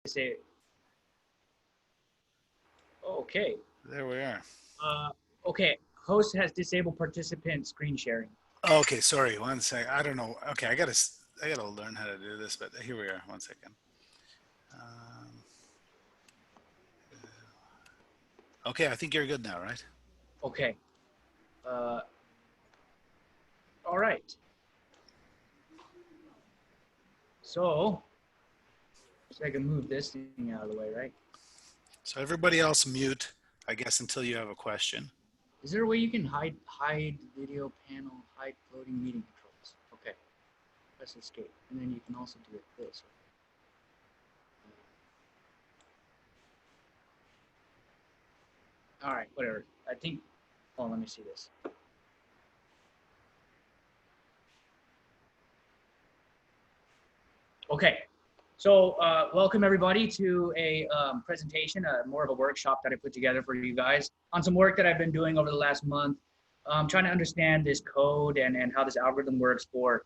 say, okay. There we are. Okay, host has disabled participant screen sharing. Okay, sorry, one sec. I don't know. Okay, I gotta learn how to do this, but here we are. 1 second. Okay, I think you're good now, right? Okay. All right. So I can move this thing out of the way, right? So everybody else mute, I guess, until you have a question. Is there a way you can hide video panel, hide floating meeting controls? Okay. Press escape. And then you can also do it this way. All right, whatever. I think, oh, let me see this. Okay, so welcome everybody to a presentation, more of a workshop that I put together for you guys on some work that I've been doing over the last month, trying to understand this code and how this algorithm works for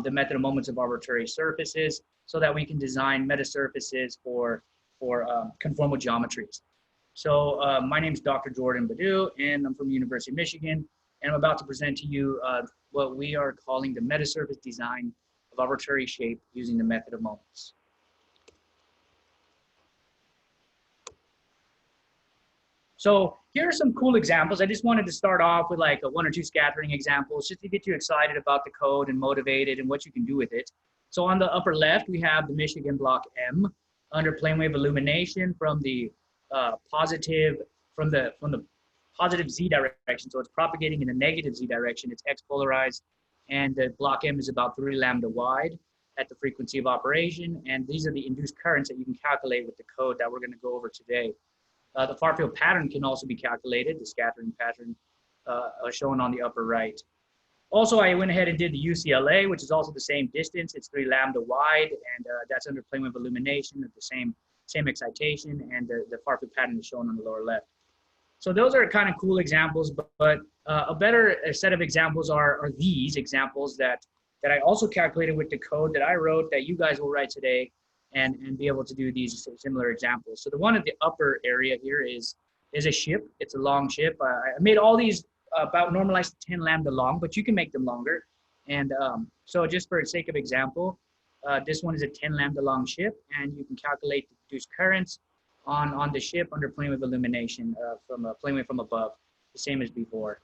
the method of moments of arbitrary surfaces so that we can design metasurfaces for conformal geometries. So my name is Dr. Jordan Budhu, and I'm from the University of Michigan, and I'm about to present to you what we are calling the metasurface design of arbitrary shape using the method of moments. So here are some cool examples. I just wanted to start off with like one or two scattering examples just to get you excited about the code and motivated and what you can do with it. So on the upper left, we have the Michigan block M under plane wave illumination from the positive Z direction. So it's propagating in the negative Z direction. It's X polarized, and the block M is about 3 lambda wide at the frequency of operation. And these are the induced currents that you can calculate with the code that we're going to go over today. The far field pattern can also be calculated, the scattering pattern shown on the upper right. Also, I went ahead and did the UCLA, which is also the same distance. It's 3 lambda wide, and that's under plane wave illumination at the same excitation, and the far field pattern is shown on the lower left. So those are kind of cool examples, but a better set of examples are these examples that I also calculated with the code that I wrote that you guys will write today and be able to do these similar examples. So the one at the upper area here is a ship. It's a long ship. I made all these about normalized to 10 lambda long, but you can make them longer. And so just for the sake of example, this one is a 10 lambda long ship, and you can calculate the induced currents on the ship under plane wave illumination from a plane wave from above, the same as before.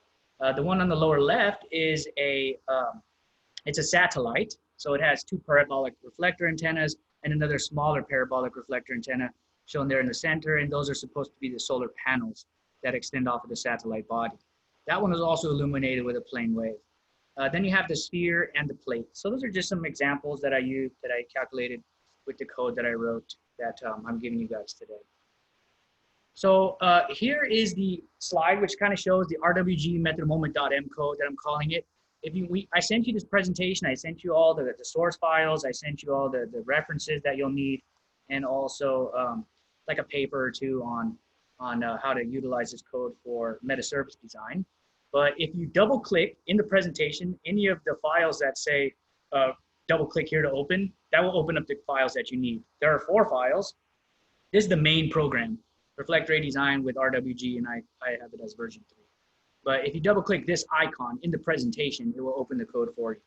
The one on the lower left is it's a satellite. So it has 2 parabolic reflector antennas and another smaller parabolic reflector antenna shown there in the center. And those are supposed to be the solar panels that extend off of the satellite body. That one is also illuminated with a plane wave. Then you have the sphere and the plate. So those are just some examples that I used, that I calculated with the code that I wrote that I'm giving you guys today. So here is the slide, which kind of shows the RWG method of moment.m code that I'm calling it. I sent you this presentation. I sent you all the source files. I sent you all the references that you'll need, and also like a paper or two on how to utilize this code for metasurface design. But if you double click in the presentation, any of the files that say double click here to open, that will open up the files that you need. There are 4 files. This is the main program, Reflector Design with RWG, and I have it as version 3. But if you double click this icon in the presentation, it will open the code for you.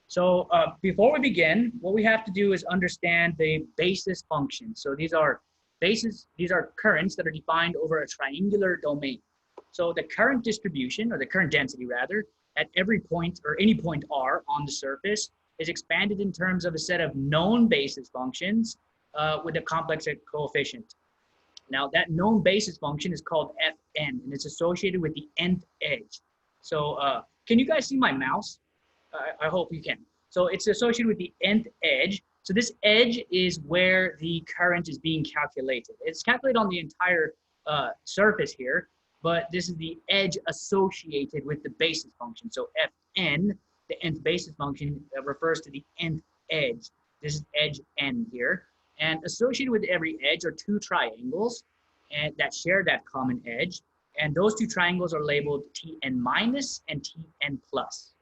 So before we begin, what we have to do is understand the basis function. So these are currents that are defined over a triangular domain. So the current distribution, or the current density rather, at every point or any point R on the surface is expanded in terms of a set of known basis functions with a complex coefficient. Now that known basis function is called Fn, and it's associated with the nth edge. So can you guys see my mouse? I hope you can. So it's associated with the nth edge. So this edge is where the current is being calculated. It's calculated on the entire surface here, but this is the edge associated with the basis function. So Fn, the nth basis function, refers to the nth edge. This is edge n here. And associated with every edge are 2 triangles that share that common edge. And those 2 triangles are labeled Tn minus and Tn plus.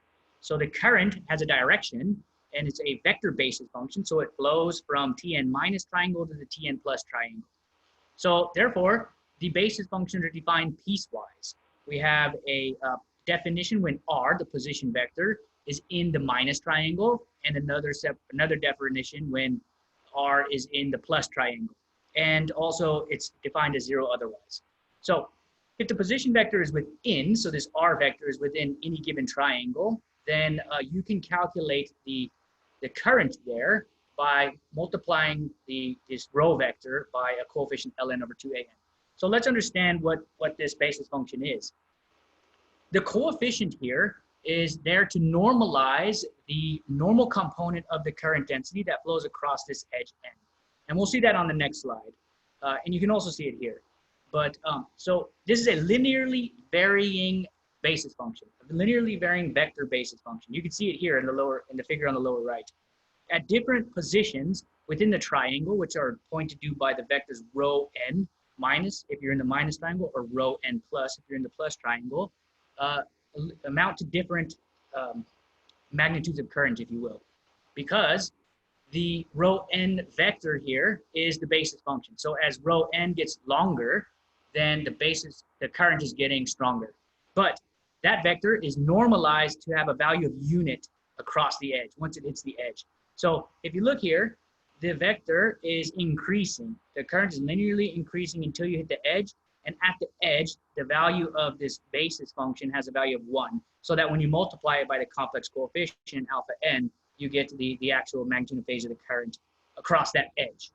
So the current has a direction, and it's a vector basis function, so it flows from Tn minus triangle to the Tn plus triangle. So therefore, the basis functions are defined piecewise. We have a definition when r, the position vector, is in the minus triangle, and another definition when r is in the plus triangle. And also it's defined as 0 otherwise. So if the position vector is within, so this r vector is within any given triangle, then you can calculate the current there by multiplying this row vector by a coefficient ln over 2an. So let's understand what this basis function is. The coefficient here is there to normalize the normal component of the current density that flows across this edge n. And we'll see that on the next slide. And you can also see it here. But so this is a linearly varying basis function, a linearly varying vector basis function. You can see it here in the figure on the lower right. At different positions within the triangle, which are pointed to by the vectors rho n minus if you're in the minus triangle, or rho n plus if you're in the plus triangle, amount to different magnitudes of current, if you will, because the rho n vector here is the basis function. So as rho n gets longer, then the current is getting stronger. But that vector is normalized to have a value of unit across the edge once it hits the edge. So if you look here, the vector is increasing. The current is linearly increasing until you hit the edge. And at the edge, the value of this basis function has a value of 1. So that when you multiply it by the complex coefficient, alpha n, you get the actual magnitude and phase of the current across that edge.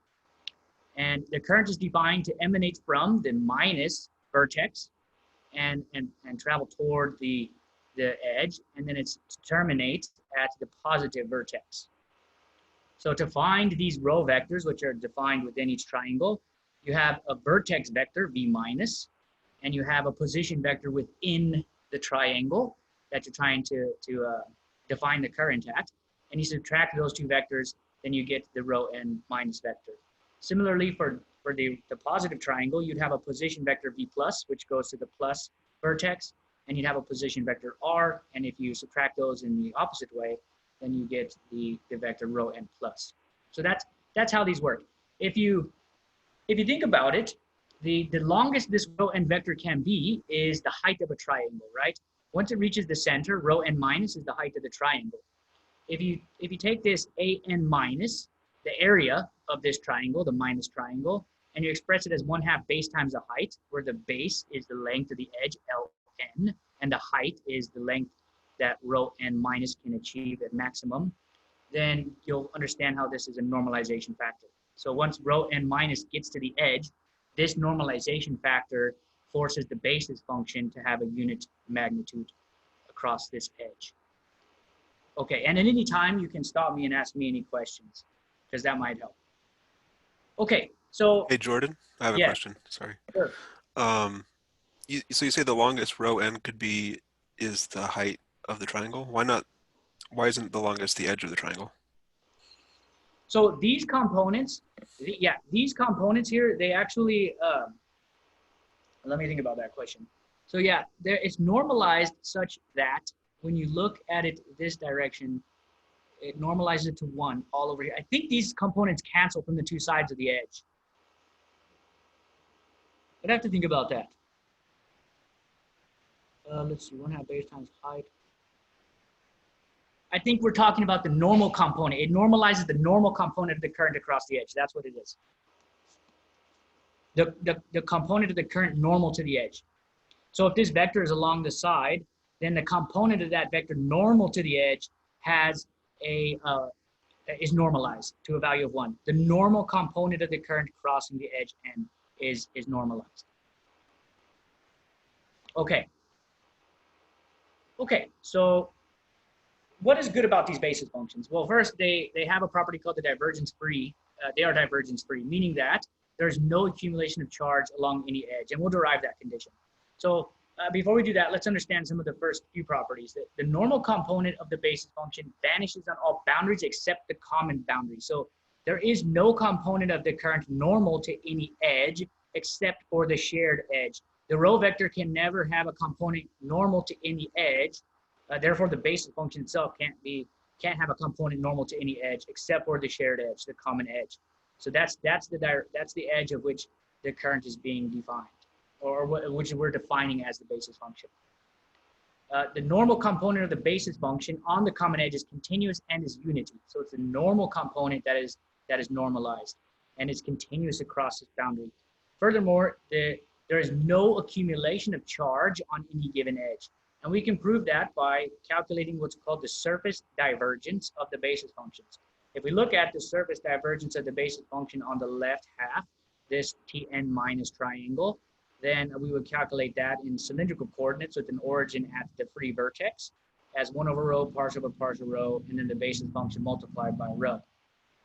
And the current is defined to emanate from the minus vertex and travel toward the edge, and then it's to terminate at the positive vertex. So to find these row vectors, which are defined within each triangle, you have a vertex vector, v minus, and you have a position vector within the triangle that you're trying to define the current at. And you subtract those two vectors, then you get the rho n minus vector. Similarly, for the positive triangle, you'd have a position vector v plus, which goes to the plus vertex, and you'd have a position vector r, and if you subtract those in the opposite way, then you get the vector rho n plus. So that's how these work. If you think about it, the longest this rho n vector can be is the height of a triangle, right? Once it reaches the center, rho n minus is the height of the triangle. If you take this a n minus, the area of this triangle, the minus triangle, and you express it as 1/2 base times the height, where the base is the length of the edge, Ln, and the height is the length that rho n minus can achieve at maximum, then you'll understand how this is a normalization factor. So once rho n minus gets to the edge, this normalization factor forces the basis function to have a unit magnitude across this edge. Okay, and at any time you can stop me and ask me any questions, because that might help. Okay, so. Hey, Jordan, I have a question, sorry. Sure. So you say the longest rho n is the height of the triangle. Why isn't the longest the edge of the triangle? So these components, these components here, they actually, let me think about that question. So yeah, it's normalized such that when you look at it this direction, it normalizes it to 1 all over here. I think these components cancel from the two sides of the edge. I'd have to think about that. Let's see, 1/2 base times height. I think we're talking about the normal component. It normalizes the normal component of the current across the edge. That's what it is. The component of the current normal to the edge. So if this vector is along the side, then the component of that vector normal to the edge has is normalized to a value of 1. The normal component of the current crossing the edge n is normalized. Okay. Okay, so what is good about these basis functions? Well, first, they have a property called the divergence free. They are divergence free, meaning that there's no accumulation of charge along any edge, and we'll derive that condition. So before we do that, let's understand some of the first few properties. The normal component of the basis function vanishes on all boundaries except the common boundary. So there is no component of the current normal to any edge except for the shared edge. The row vector can never have a component normal to any edge. Therefore, the basis function itself can't be can't have a component normal to any edge except for the shared edge, the common edge. So that's the edge of which the current is being defined, or which we're defining as the basis function. The normal component of the basis function on the common edge is continuous and is unity. So it's a normal component that is normalized and is continuous across this boundary. Furthermore, there is no accumulation of charge on any given edge. And we can prove that by calculating what's called the surface divergence of the basis functions. If we look at the surface divergence of the basis function on the left half, this Tn minus triangle, then we would calculate that in cylindrical coordinates with an origin at the free vertex as 1 over rho, partial over partial rho, and then the basis function multiplied by rho.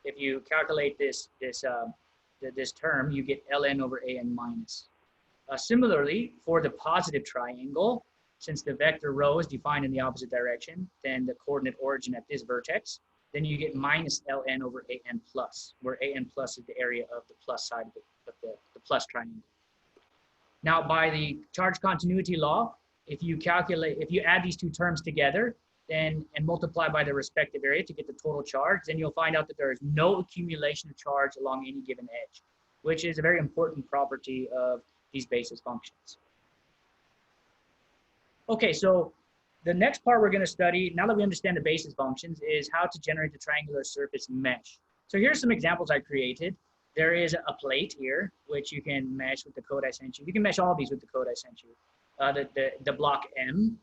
If you calculate this term, you get ln over an minus. Similarly, for the positive triangle, since the vector rho is defined in the opposite direction than the coordinate origin at this vertex, then you get minus ln over an plus, where an plus is the area of the plus side of the plus triangle. Now, by the charge continuity law, if you add these two terms together and multiply by the respective area to get the total charge, then you'll find out that there is no accumulation of charge along any given edge, which is a very important property of these basis functions. Okay, so the next part we're going to study, now that we understand the basis functions, is how to generate the triangular surface mesh. So here's some examples I created. There is a plate here, which you can mesh with the code I sent you. You can mesh all these with the code I sent you. The block M,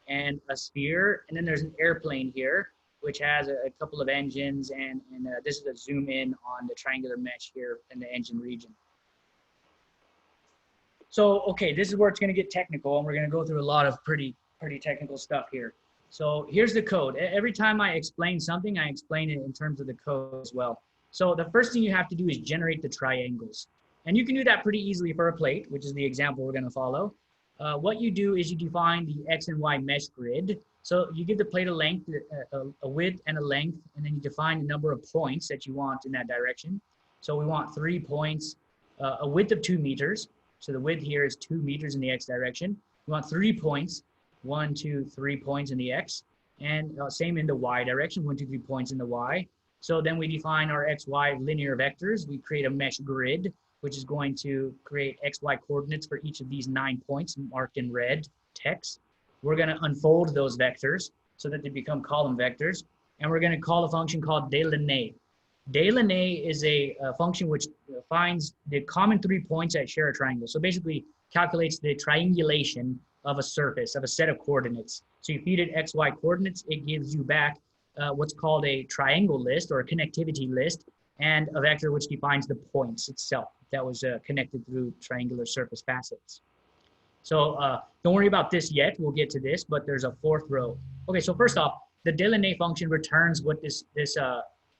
and a sphere, and then there's an airplane here, which has a couple of engines, and this is a zoom in on the triangular mesh here in the engine region. So, okay, this is where it's going to get technical, and we're going to go through a lot of pretty technical stuff here. So here's the code. Every time I explain something, I explain it in terms of the code as well. So the first thing you have to do is generate the triangles. And you can do that pretty easily for a plate, which is the example we're going to follow. What you do is you define the X and Y mesh grid. So you give the plate a length, a width and a length, and then you define the number of points that you want in that direction. So we want 3 points, a width of 2 meters. So the width here is 2 meters in the X direction. We want 3 points, 1, 2, 3 points in the X, and same in the Y direction, 1, 2, 3 points in the Y. So then we define our XY linear vectors. We create a mesh grid, which is going to create XY coordinates for each of these 9 points marked in red text. We're going to unfold those vectors so that they become column vectors. And we're going to call a function called delineate. Delineate is a function which finds the common 3 points that share a triangle. So basically calculates the triangulation of a surface, of a set of coordinates. So you feed it XY coordinates, it gives you back what's called a triangle list or a connectivity list, and a vector which defines the points itself that was connected through triangular surface facets. So don't worry about this yet, we'll get to this, but there's a fourth row. Okay, so first off, the delineate function returns what this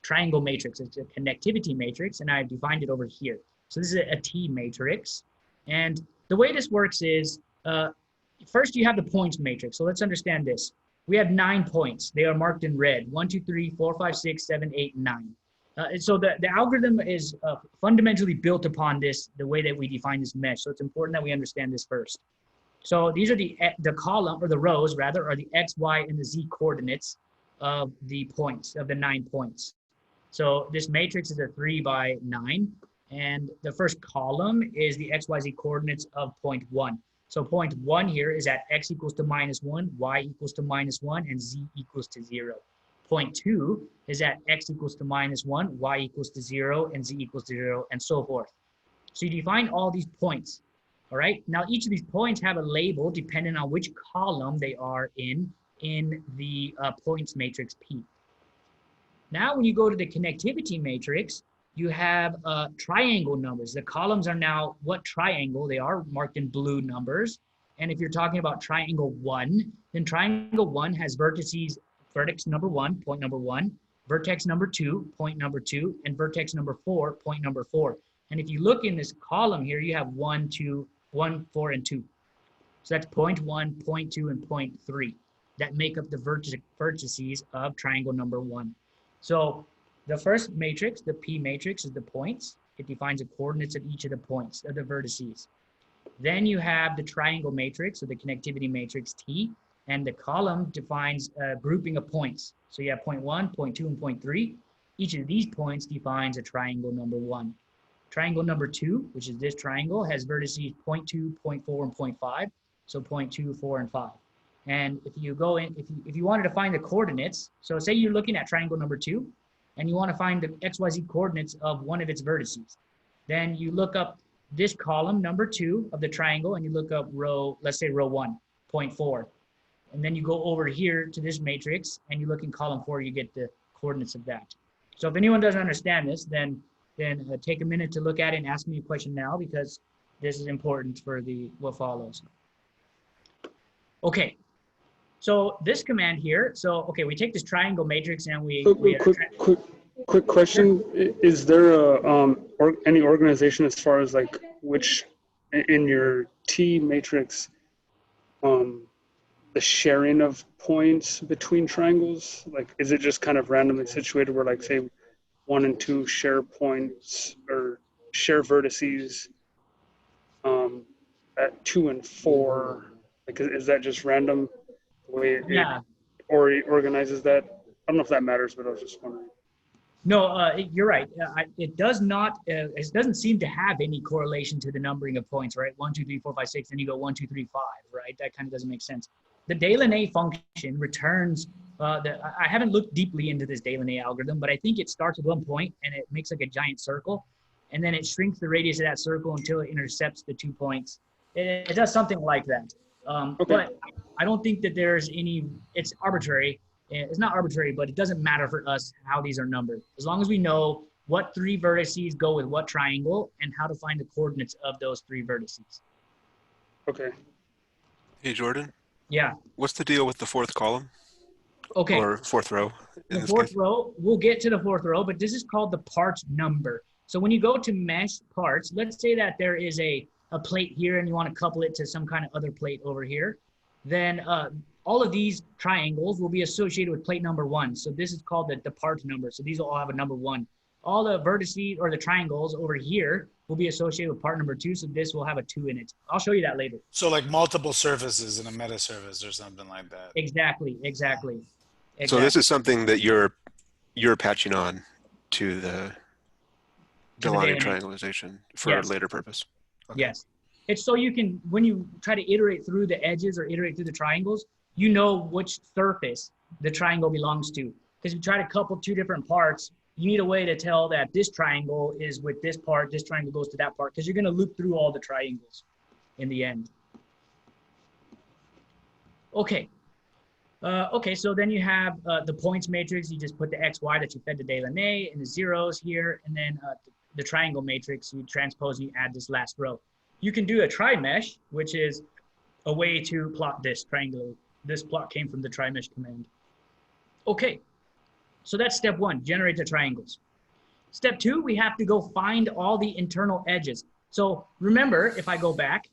triangle matrix. It's a connectivity matrix, and I've defined it over here. So this is a T matrix, and the way this works is, first you have the points matrix. So let's understand this. We have 9 points. They are marked in red. 1, 2, 3, 4, 5, 6, 7, 8, 9. So the algorithm is fundamentally built upon this, the way that we define this mesh. So it's important that we understand this first. So these are the column, or the rows rather, are the X, Y, and the Z coordinates of the points, of the 9 points. So this matrix is a 3 by 9. And the first column is the X, Y, Z coordinates of point 1. So point 1 here is at X equals to -1, Y equals to -1, and Z equals to 0. Point 2 is at X equals to -1, Y equals to 0, and Z equals to 0, and so forth. So you define all these points, all right? Now, each of these points have a label depending on which column they are in the points matrix P. Now, when you go to the connectivity matrix, you have triangle numbers. The columns are now what triangle they are, marked in blue numbers. And if you're talking about triangle 1, then triangle 1 has vertices, vertex number 1, point number 1, vertex number 2, point number 2, and vertex number 4, point number 4. And if you look in this column here, you have 1, 2, 1, 4, and 2. So that's point 1, point 2, and point 3 that make up the vertices of triangle number 1. So the first matrix, the P matrix, is the points. It defines the coordinates of each of the points, of the vertices. Then you have the triangle matrix, or the connectivity matrix T, And the column defines a grouping of points. So you have point 1, point 2, and point 3. Each of these points defines a triangle number 1. Triangle number 2, which is this triangle, has vertices point 2, point 4, and point 5. So point 2, 4, and 5. And if you go in, if you wanted to find the coordinates, so say you're looking at triangle number 2, and you want to find the XYZ coordinates of one of its vertices, then you look up this column number 2 of the triangle, and you look up row, let's say row 1, point 4. And then you go over here to this matrix, and you look in column 4, you get the coordinates of that. So if anyone doesn't understand this, then take a minute to look at it and ask me a question now, because this is important for what follows. Okay, so this command here, so okay, we take this triangle matrix and quick question: is there any organization as far as like which in your T matrix, the sharing of points between triangles? Like, is it just kind of randomly situated where, like, say 1 and 2 share points or share vertices at 2 and 4? Like, is that just random the way it organizes that? I don't know if that matters, but I was just wondering. No, you're right. It does not. It doesn't seem to have any correlation to the numbering of points, right? 1, 2, 3, 4, 5, 6. Then you go 1, 2, 3, 5, right? That kind of doesn't make sense. The Delaunay function returns. I haven't looked deeply into this Delaunay algorithm, but I think it starts at one point and it makes like a giant circle, and then it shrinks the radius of that circle until it intercepts the 2 points. It does something like that. Okay. But I don't think that there's any. It's arbitrary. It's not arbitrary, but it doesn't matter for us how these are numbered. As long as we know what 3 vertices go with what triangle and how to find the coordinates of those 3 vertices. Okay. Hey, Jordan. Yeah. What's the deal with the 4th column? Okay. Or 4th row? The 4th row, we'll get to the 4th row, but this is called the part number. So when you go to mesh parts, let's say that there is a plate here and you want to couple it to some kind of other plate over here, then all of these triangles will be associated with plate number 1. So this is called the part number. So these will all have a number 1. All the vertices or the triangles over here will be associated with part number 2. So this will have a 2 in it. I'll show you that later. So like multiple surfaces in a metasurface or something like that. Exactly. So this is something that you're patching on to the Delaunay triangulation for later purpose. Okay. Yes. It's so you can, when you try to iterate through the edges or iterate through the triangles, you know which surface the triangle belongs to. Because if you try to couple 2 different parts, you need a way to tell that this triangle is with this part, this triangle goes to that part, because you're going to loop through all the triangles in the end. Okay. Okay, so then you have the points matrix. You just put the x, y that you fed to Delaunay and the zeros here, and then the triangle matrix, you transpose and you add this last row. You can do a tri-mesh, which is a way to plot this triangle. This plot came from the tri-mesh command. Okay, so that's step 1, generate the triangles. Step 2, we have to go find all the internal edges. So remember, if I go back,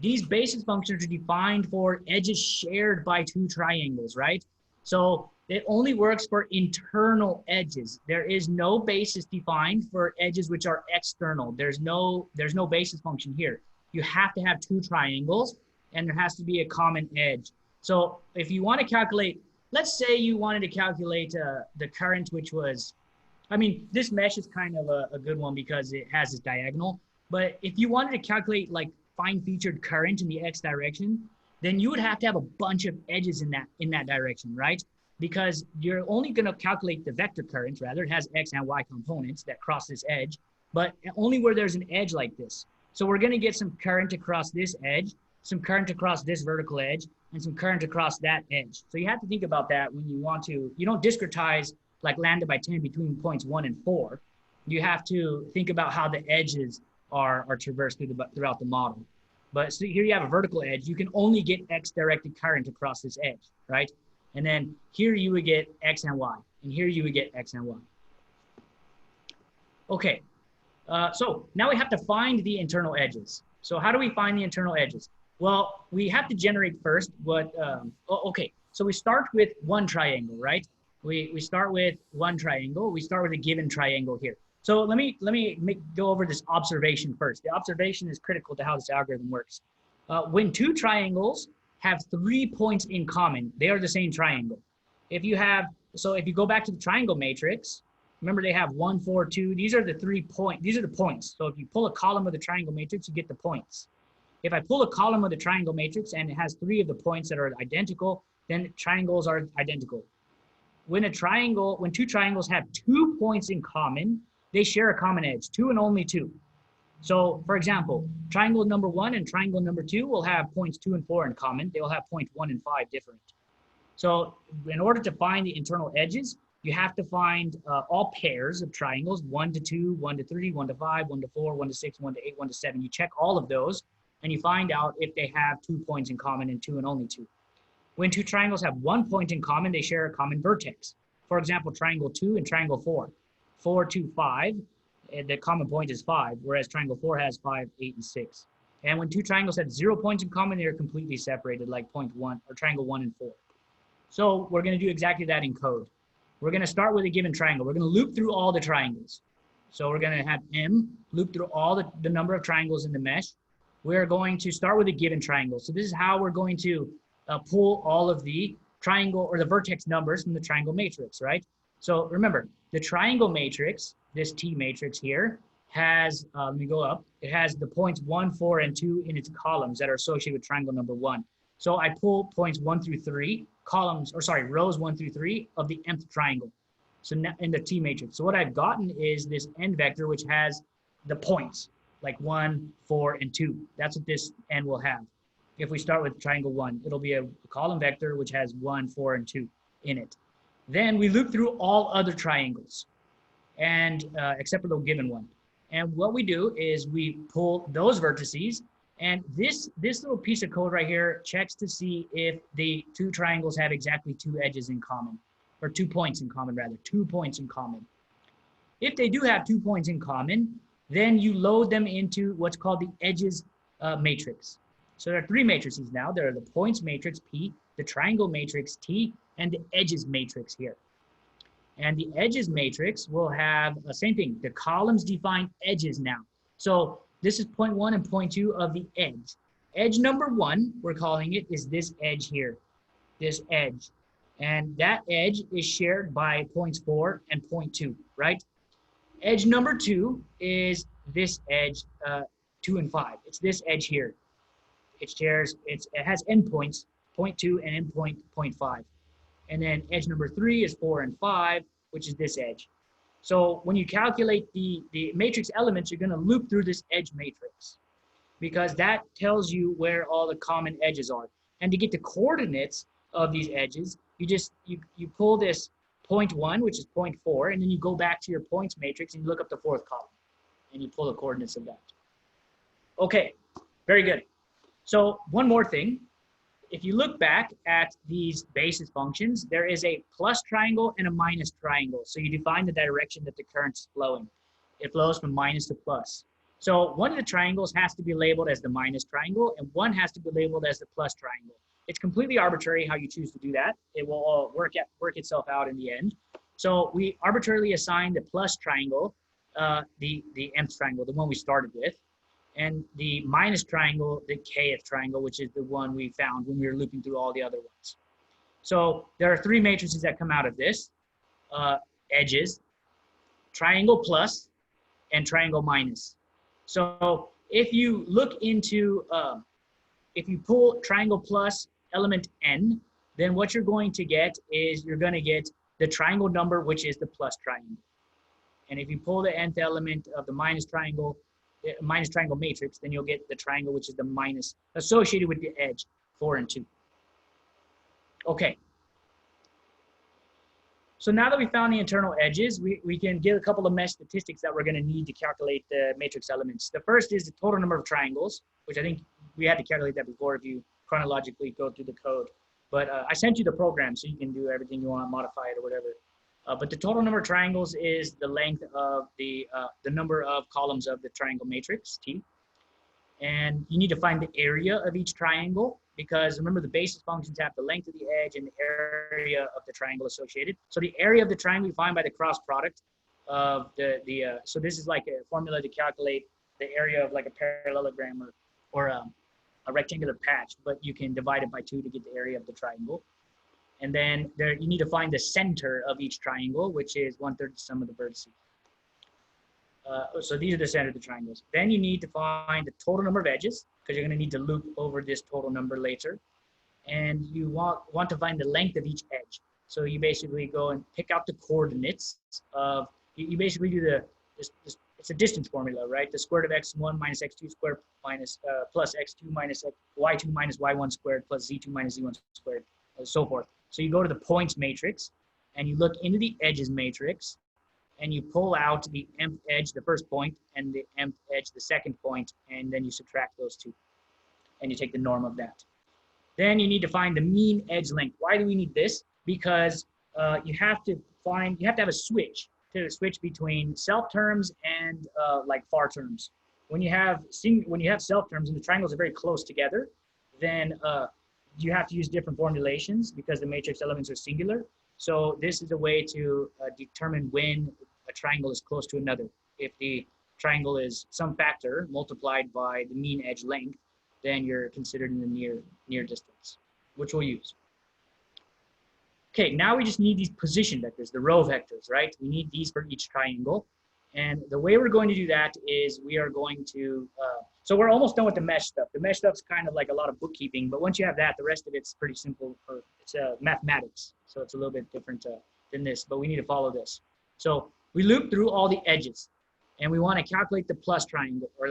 these basis functions are defined for edges shared by 2 triangles, right? So it only works for internal edges. There is no basis defined for edges which are external. There's no basis function here. You have to have 2 triangles, and there has to be a common edge. So if you want to calculate, let's say you wanted to calculate the current, which was, I mean, this mesh is kind of a good one because it has this diagonal. But if you wanted to calculate like fine featured current in the x direction, then you would have to have a bunch of edges in that direction, right? Because you're only going to calculate the vector current, rather. It has x and y components that cross this edge, but only where there's an edge like this. So we're going to get some current across this edge, some current across this vertical edge, and some current across that edge. So you have to think about that when you want to, you don't discretize like lambda by 10 between points 1 and 4. You have to think about how the edges are traversed throughout the model. But so here you have a vertical edge. You can only get x directed current across this edge, right? And then here you would get x and y, and here you would get x and y. Okay, so now we have to find the internal edges. So how do we find the internal edges? Well, we have to generate first what, okay, so we start with one triangle, right? We start with one triangle. We start with a given triangle here. So let me go over this observation first. The observation is critical to how this algorithm works. When 2 triangles have 3 points in common, they are the same triangle. If you have, so if you go back to the triangle matrix, remember they have 1, 4, 2. These are the 3 points. These are the points. So if you pull a column of the triangle matrix, you get the points. If I pull a column of the triangle matrix and it has 3 of the points that are identical, then triangles are identical. When two triangles have 2 points in common, they share a common edge, 2 and only 2. So for example, triangle number 1 and triangle number 2 will have points 2 and 4 in common. They will have point 1 and 5 different. So in order to find the internal edges, you have to find all pairs of triangles, 1 to 2, 1 to 3, 1 to 5, 1 to 4, 1 to 6, 1 to 8, 1 to 7. You check all of those and you find out if they have 2 points in common and 2 and only 2. When two triangles have 1 point in common, they share a common vertex. For example, triangle 2 and triangle 4. 4, 2, 5, the common point is 5, whereas triangle 4 has 5, 8, and 6. And when two triangles have 0 points in common, they're completely separated, like point 1 or triangle 1 and 4. So we're going to do exactly that in code. We're going to start with a given triangle. We're going to loop through all the triangles. So we're going to have M loop through all the number of triangles in the mesh. We're going to start with a given triangle. So this is how we're going to pull all of the triangle or the vertex numbers from the triangle matrix, right? So remember, the triangle matrix, this T matrix here, has, let me go up, it has the points 1, 4, and 2 in its columns that are associated with triangle number 1. So I pull points 1 through 3, rows 1 through 3 of the nth triangle. So now in the T matrix. So what I've gotten is this n vector, which has the points, like 1, 4, and 2. That's what this n will have. If we start with triangle 1, it'll be a column vector which has 1, 4, and 2 in it. Then we loop through all other triangles, and except for the given one. And what we do is we pull those vertices, and this little piece of code right here checks to see if the two triangles have exactly 2 edges in common, or 2 points in common rather, 2 points in common. If they do have 2 points in common, then you load them into what's called the edges matrix. So there are 3 matrices now. There are the points matrix P, the triangle matrix T, and the edges matrix here. And the edges matrix will have the same thing. The columns define edges now. So this is point 1 and point 2 of the edge. Edge number 1, we're calling it, is this edge here, this edge. And that edge is shared by points 4 and point 2, right? Edge number 2 is this edge, 2 and 5. It's this edge here. It has endpoints, point 2 and endpoint, point 5. And then edge number 3 is 4 and 5, which is this edge. So when you calculate the matrix elements, you're going to loop through this edge matrix because that tells you where all the common edges are. And to get the coordinates of these edges, you pull this point 1, which is point 4, and then you go back to your points matrix and you look up the 4th column and you pull the coordinates of that. Okay, very good. So one more thing. If you look back at these basis functions, there is a plus triangle and a minus triangle. So you define the direction that the current is flowing. It flows from minus to plus. So one of the triangles has to be labeled as the minus triangle and one has to be labeled as the plus triangle. It's completely arbitrary how you choose to do that. It will all work itself out in the end. So we arbitrarily assign the plus triangle, the nth triangle, the one we started with, and the minus triangle, the kth triangle, which is the one we found when we were looping through all the other ones. So there are 3 matrices that come out of this, edges, triangle plus, and triangle minus. So if you look into, if you pull triangle plus element n, then what you're going to get is you're going to get the triangle number, which is the plus triangle. And if you pull the nth element of the minus triangle matrix, then you'll get the triangle, which is the minus associated with the edge 4 and 2. Okay. So now that we found the internal edges, we can get a couple of mesh statistics that we're going to need to calculate the matrix elements. The first is the total number of triangles, which I think we had to calculate that before if you chronologically go through the code. But I sent you the program so you can do everything you want, modify it or whatever. But the total number of triangles is the length of the number of columns of the triangle matrix, T. And you need to find the area of each triangle because remember the basis functions have the length of the edge and the area of the triangle associated. So the area of the triangle you find by the cross product of so this is like a formula to calculate the area of like a parallelogram or a rectangular patch, but you can divide it by 2 to get the area of the triangle. And then there, you need to find the center of each triangle, which is 1/3 the sum of the vertices. So these are the center of the triangles. Then you need to find the total number of edges, because you're going to need to loop over this total number later. And you want to find the length of each edge. So you basically go and pick out the coordinates of, you basically do it's a distance formula, right? The square root of x1 minus x2 squared minus plus x2 minus y2 minus y1 squared plus z2 minus z1 squared, and so forth. So you go to the points matrix and you look into the edges matrix and you pull out the mth edge, the first point, and the mth edge, the second point, and then you subtract those two and you take the norm of that. Then you need to find the mean edge length. Why do we need this? Because you have to have a switch to switch between self terms and like far terms. When you have self terms and the triangles are very close together, then you have to use different formulations because the matrix elements are singular. So this is a way to determine when a triangle is close to another. If the triangle is some factor multiplied by the mean edge length, then you're considered in the near distance, which we'll use. Okay, now we just need these position vectors, the row vectors, right? We need these for each triangle. And the way we're going to do that is we are going to, so we're almost done with the mesh stuff. The mesh stuff's kind of like a lot of bookkeeping, but once you have that, the rest of it's pretty simple. It's mathematics, so it's a little bit different than this, but we need to follow this. So we loop through all the edges, and we want to calculate the plus triangle, or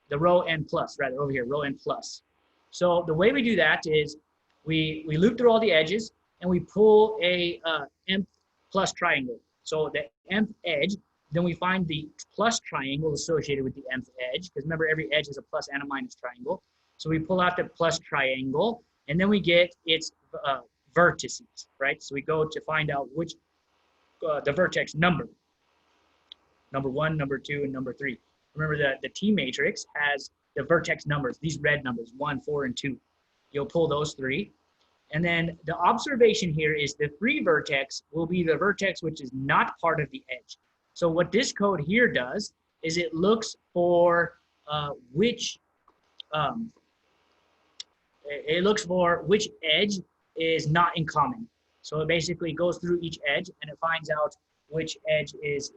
the row n plus, rather, over here, row n plus. So the way we do that is we loop through all the edges, and we pull a mth plus triangle. So the mth edge, then we find the plus triangle associated with the mth edge, because remember every edge is a plus and a minus triangle. So we pull out the plus triangle, and then we get its vertices, right? So we go to find out which, the vertex number 1, number 2, and number 3. Remember that the T matrix has the vertex numbers, these red numbers, 1, 4, and 2. You'll pull those 3. And then the observation here is the free vertex will be the vertex which is not part of the edge. So what this code here does is it looks for which edge is not in common. So it basically goes through each edge and it finds out which edge is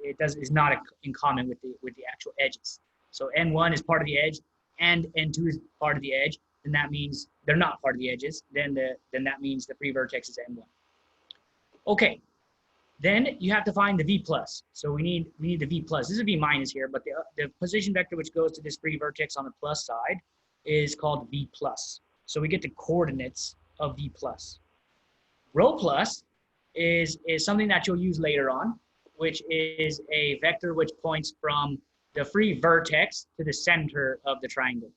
not in common with the actual edges. So N1 is part of the edge and N2 is part of the edge. Then that means they're not part of the edges. Then that means the free vertex is N1. Okay, then you have to find the V plus. So we need the V plus. This is V minus here, but the position vector which goes to this free vertex on the plus side is called V plus. So we get the coordinates of V plus. Rho plus is something that you'll use later on, which is a vector which points from the free vertex to the center of the triangle.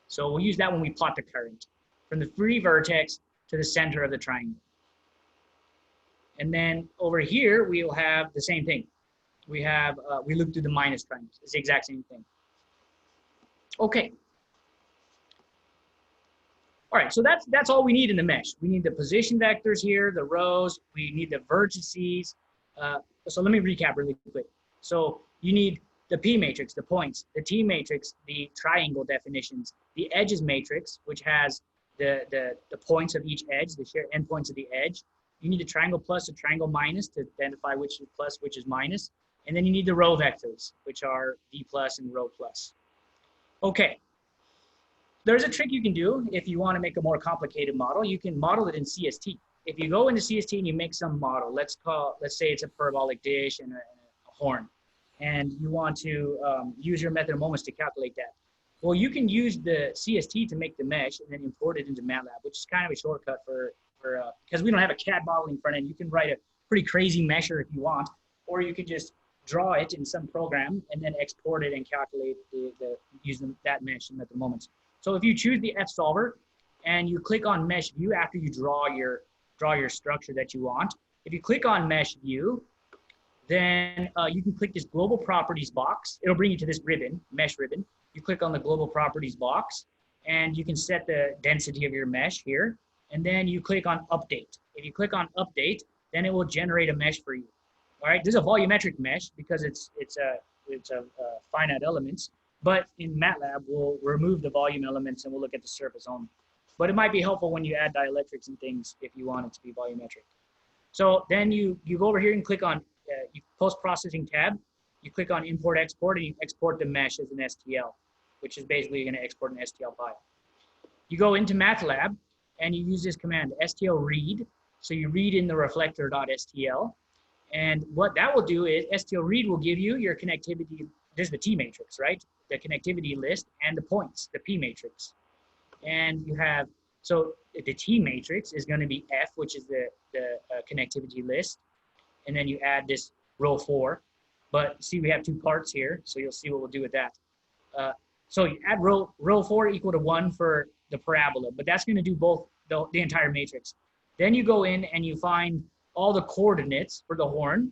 So we'll use that when we plot the current, from the free vertex to the center of the triangle. And then over here, we will have the same thing. We loop through the minus triangles. It's the exact same thing. Okay. All right, so that's all we need in the mesh. We need the position vectors here, the rows. We need the vertices. So let me recap really quick. So you need the P matrix, the points, the T matrix, the triangle definitions, the edges matrix, which has the points of each edge, the shared endpoints of the edge. You need a triangle plus, a triangle minus to identify which is plus, which is minus. And then you need the row vectors, which are V plus and rho plus. Okay. There's a trick you can do if you want to make a more complicated model. You can model it in CST. If you go into CST and you make some model, let's say it's a parabolic dish and a horn, and you want to use your method of moments to calculate that. Well, you can use the CST to make the mesh and then import it into MATLAB, which is kind of a shortcut because we don't have a CAD modeling front end. You can write a pretty crazy mesher if you want, or you can just draw it in some program and then export it and calculate using that mesh in method of moments. So if you choose the F solver and you click on mesh view after you draw your structure that you want, if you click on mesh view, then you can click this global properties box. It'll bring you to this ribbon, mesh ribbon. You click on the global properties box and you can set the density of your mesh here. And then you click on update. If you click on update, then it will generate a mesh for you. All right, this is a volumetric mesh because it's a finite elements. But in MATLAB, we'll remove the volume elements and we'll look at the surface only. But it might be helpful when you add dielectrics and things if you want it to be volumetric. So then you go over here and click on post-processing tab. You click on import export and you export the mesh as an STL, which is basically going to export an STL file. You go into MATLAB and you use this command STL read. So you read in the reflector.stl. And what that will do is STL read will give you your connectivity. There's the T matrix, right? The connectivity list and the points, the P matrix. And you have, so the T matrix is going to be F, which is the connectivity list. And then you add this row 4. But see, we have 2 parts here. So you'll see what we'll do with that. So you add row 4 equal to 1 for the parabola, but that's going to do both the entire matrix. Then you go in and you find all the coordinates for the horn.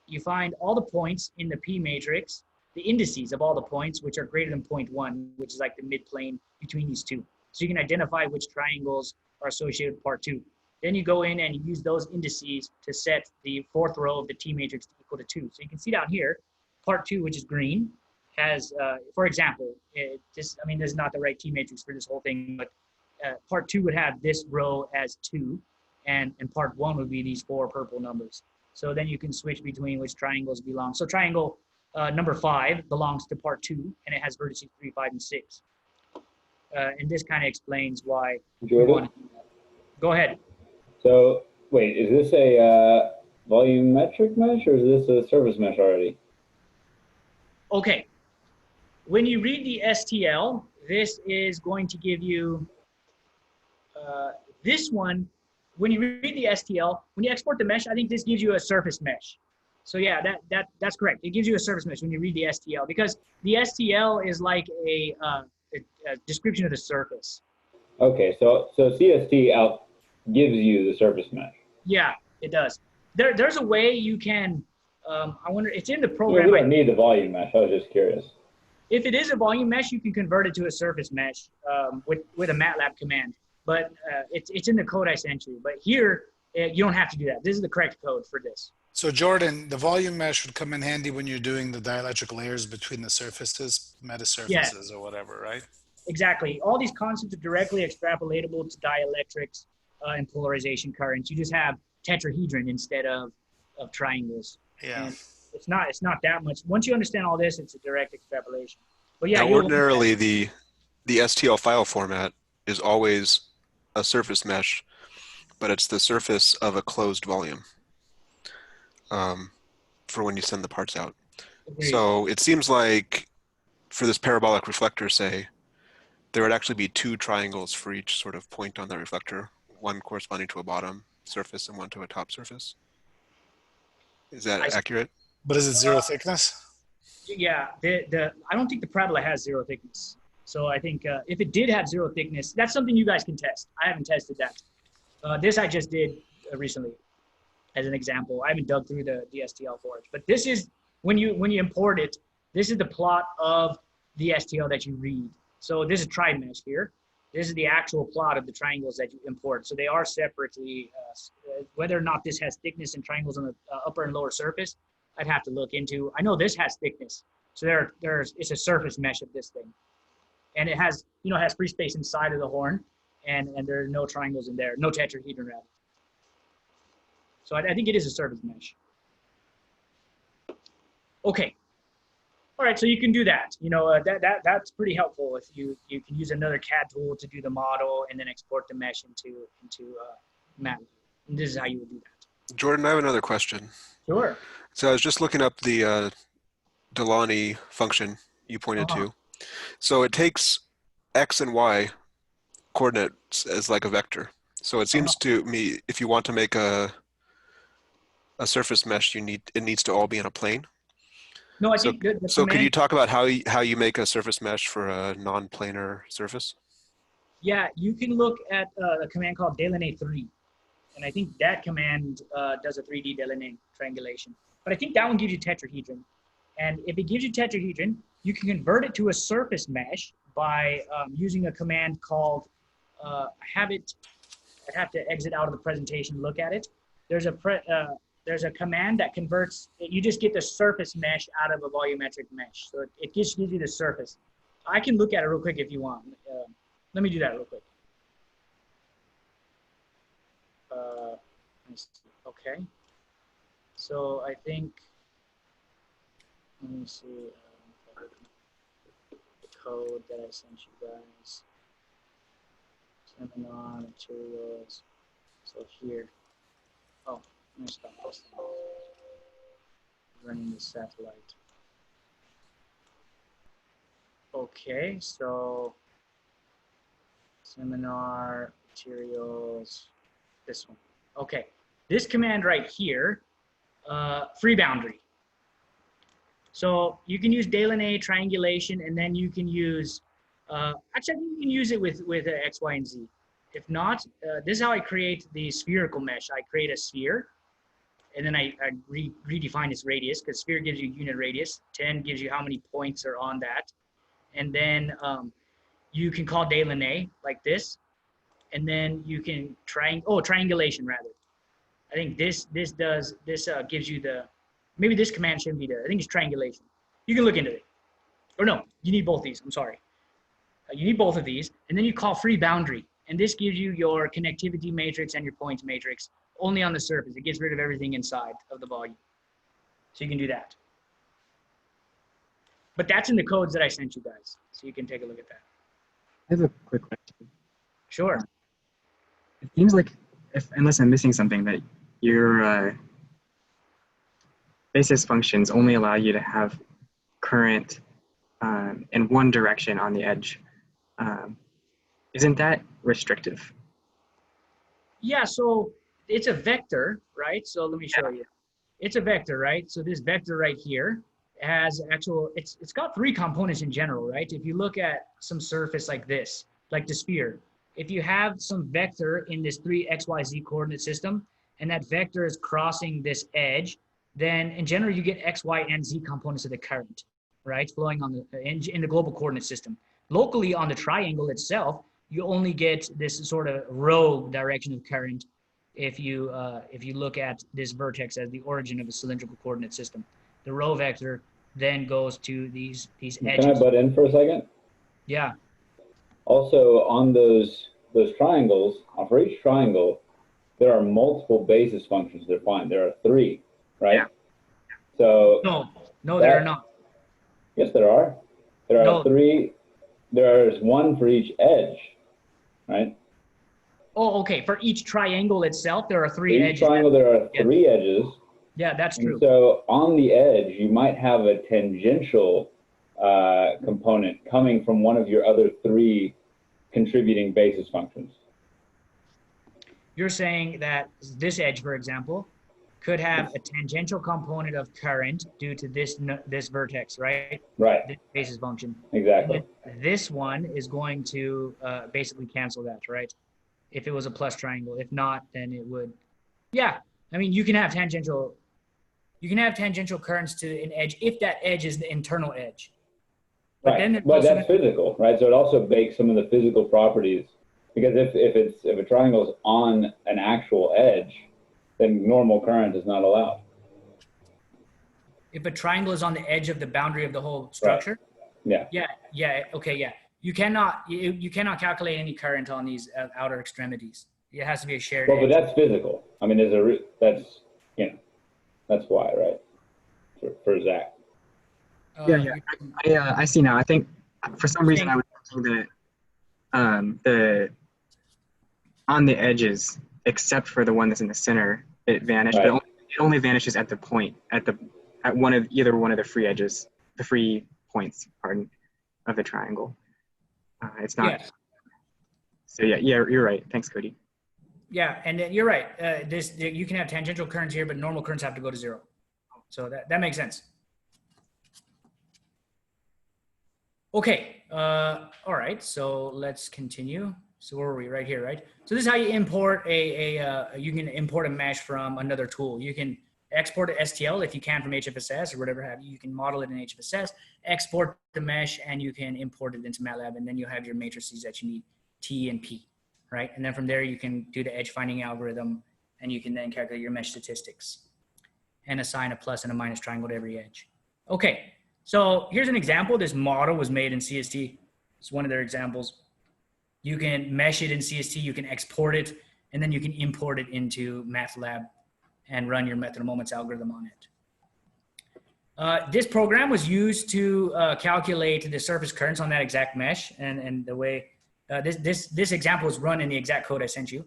You find all the points in the P matrix, the indices of all the points, which are greater than 0.1, which is like the midplane between these two. So you can identify which triangles are associated with part 2. Then you go in and you use those indices to set the 4th row of the T matrix to equal to 2. So you can see down here, part 2, which is green, has, for example, this is not the right T matrix for this whole thing, but part 2 would have this row as 2, and part 1 would be these 4 purple numbers. So then you can switch between which triangles belong. So triangle number 5 belongs to part 2, and it has vertices 3, 5, and 6. And this kind of explains why. Jordan? Go ahead. So, wait, is this a volumetric mesh or is this a surface mesh already? Okay. When you read the STL, this is going to give you this one. When you read the STL, when you export the mesh, I think this gives you a surface mesh. So yeah, that's correct. It gives you a surface mesh when you read the STL, because the STL is like a description of the surface. Okay, so CST out gives you the surface mesh. Yeah, it does. There's a way you can. I wonder. It's in the program. Yeah, we don't need the volume mesh. I was just curious. If it is a volume mesh, you can convert it to a surface mesh with a MATLAB command. But it's in the code I sent you. But here, you don't have to do that. This is the correct code for this. So Jordan, the volume mesh would come in handy when you're doing the dielectric layers between the surfaces, metasurfaces, or whatever, right? Exactly. All these concepts are directly extrapolatable to dielectrics and polarization currents. You just have tetrahedron instead of triangles. Yeah. And it's not that much. Once you understand all this, it's a direct extrapolation. But yeah, now, ordinarily the STL file format is always a surface mesh, but it's the surface of a closed volume for when you send the parts out. Agreed. So it seems like for this parabolic reflector, say, there would actually be 2 triangles for each sort of point on the reflector, one corresponding to a bottom surface and one to a top surface. Is that accurate? But is it 0 thickness? Yeah, I don't think the parabola has 0 thickness. So I think if it did have 0 thickness, that's something you guys can test. I haven't tested that. This I just did recently as an example. I haven't dug through the STL for it. But this is, when you import it, this is the plot of the STL that you read. So this is tri-mesh here. This is the actual plot of the triangles that you import. So they are separately, whether or not this has thickness and triangles on the upper and lower surface, I'd have to look into. I know this has thickness. So it's a surface mesh of this thing. And it has, has free space inside of the horn, and there are no triangles in there, no tetrahedron rather. So I think it is a surface mesh. Okay. All right, so you can do that. That's pretty helpful if you can use another CAD tool to do the model and then export the mesh into MATLAB. And this is how you would do that. Jordan, I have another question. Sure. So I was just looking up the Delaunay function you pointed to. So it takes X and Y coordinates as like a vector. So it seems to me, if you want to make a surface mesh, it needs to all be in a plane. No, I think the so could you talk about how you make a surface mesh for a non-planar surface? Yeah, you can look at a command called Delaunay 3. And I think that command does a 3D Delaunay triangulation. But I think that one gives you tetrahedron. And if it gives you tetrahedron, you can convert it to a surface mesh by using a command called, I'd have to exit out of the presentation and look at it. There's a there's a command that converts, you just get the surface mesh out of a volumetric mesh. So it just gives you the surface. I can look at it real quick if you want. Let me do that real quick. Let me see. Okay. So I think, let me see the code that I sent you guys. Seminar materials. So here. Oh, let me stop this. Running the satellite. Okay, so seminar materials, this one. Okay, this command right here, free boundary. So you can use Delaunay triangulation, and then you can use, actually you can use it with X, Y, and Z. If not, this is how I create the spherical mesh. I create a sphere, and then I redefine its radius, because sphere gives you unit radius. 10 gives you how many points are on that. And then you can call Delaunay like this, and then you can triangulation rather. I think this gives you the, maybe this command shouldn't be there. I think it's triangulation. You can look into it. Or no, you need both these. I'm sorry. You need both of these, and then you call free boundary, and this gives you your connectivity matrix and your points matrix only on the surface. It gets rid of everything inside of the volume. So you can do that. But that's in the codes that I sent you guys, so you can take a look at that. I have a quick question. Sure. It seems like, unless I'm missing something, that your basis functions only allow you to have current in one direction on the edge. Isn't that restrictive? Yeah, so it's a vector, right? So let me show you. It's a vector, right? So this vector right here has actual, it's got 3 components in general, right? If you look at some surface like this, like the sphere, if you have some vector in this 3 XYZ coordinate system, and that vector is crossing this edge, then in general you get X, Y, and Z components of the current, right? Flowing on the in the global coordinate system. Locally on the triangle itself, you only get this sort of rho direction of current if you look at this vertex as the origin of a cylindrical coordinate system. The rho vector then goes to these edges. Can I butt in for a second? Yeah. Also, on those triangles, for each triangle, there are multiple basis functions defined. There are 3, right? Yeah. So no, there are not. Yes, there are. There are No. 3. There's 1 for each edge, right? Oh, okay. For each triangle itself, there are 3 For each edges. triangle, there are 3 edges. Yeah, that's true. And so on the edge, you might have a tangential component coming from one of your other 3 contributing basis functions. You're saying that this edge, for example, could have a tangential component of current due to this vertex, right? Right. This basis function. Exactly. And this one is going to basically cancel that, right? If it was a plus triangle. If not, then it would. Yeah. I mean, you can have tangential currents to an edge if that edge is the internal edge. But right. then But that's physical, right? So it also bakes some of the physical properties, because if a triangle is on an actual edge, then normal current is not allowed. If a triangle is on the edge of the boundary of the whole structure? Right. Yeah. Yeah. Okay. Yeah. You cannot calculate any current on these outer extremities. It has to be a shared edge. But that's physical. I mean, that's why, right? For Zach. I see now. I think for some reason I was thinking that on the edges, except for the one that's in the center, it vanished. Right. But it only vanishes at the point at either one of the free edges, the free points, pardon, of the triangle. It's not. Yeah. So yeah, you're right. Thanks, Cody. Yeah, and you're right. You can have tangential currents here, but normal currents have to go to 0. So that makes sense. Okay. All right. So let's continue. So where were we? Right here, right? So this is how you import you can import a mesh from another tool. You can export it STL if you can from HFSS or whatever have you. You can model it in HFSS, export the mesh, and you can import it into MATLAB, and then you'll have your matrices that you need, T and P, right? And then from there you can do the edge finding algorithm, and you can then calculate your mesh statistics. and assign a plus and a minus triangle to every edge. Okay, so here's an example. This model was made in CST. It's one of their examples. You can mesh it in CST, you can export it, and then you can import it into MATLAB and run your method of moments algorithm on it. This program was used to calculate the surface currents on that exact mesh, and the way this example was run in the exact code I sent you.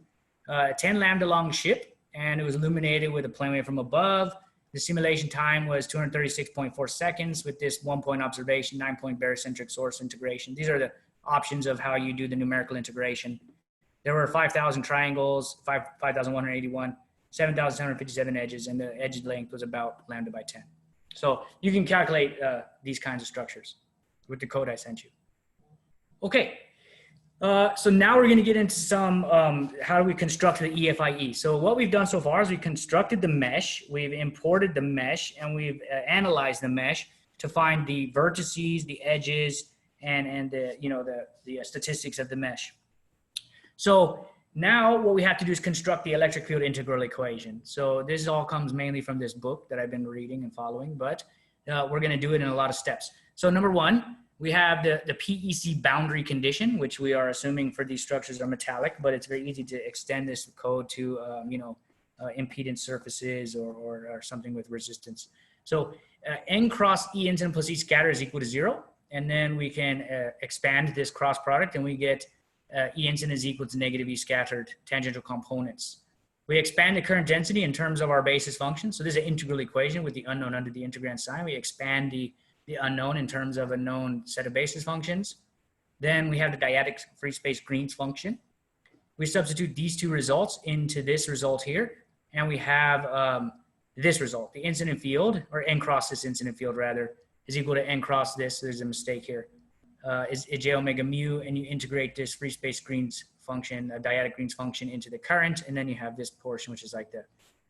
10 lambda long ship, and it was illuminated with a plane wave from above. The simulation time was 236.4 seconds with this 1-point observation, 9-point barycentric source integration. These are the options of how you do the numerical integration. There were 5,000 triangles, 5,181, 7,757 edges, and the edge length was about lambda by 10. So you can calculate these kinds of structures with the code I sent you. Okay, so now we're going to get into some, how do we construct the EFIE? So what we've done so far is we constructed the mesh, we've imported the mesh, and we've analyzed the mesh to find the vertices, the edges, and the, you know, the statistics of the mesh. So now what we have to do is construct the electric field integral equation. So this all comes mainly from this book that I've been reading and following, but we're going to do it in a lot of steps. So number one, we have the PEC boundary condition, which we are assuming for these structures are metallic, but it's very easy to extend this code to, you know, impedance surfaces or something with resistance. So N cross E incident plus E scatter is equal to 0. And then we can expand this cross product and we get E incident is equal to negative E scattered tangential components. We expand the current density in terms of our basis function. So this is an integral equation with the unknown under the integrand sign. We expand the unknown in terms of a known set of basis functions. Then we have the dyadic free space Green's function. We substitute these two results into this result here. And we have this result, the incident field, or N cross this incident field rather, is equal to N cross this. So there's a mistake here. Is J omega mu, and you integrate this free space Green's function, dyadic Green's function into the current, and then you have this portion, which is like the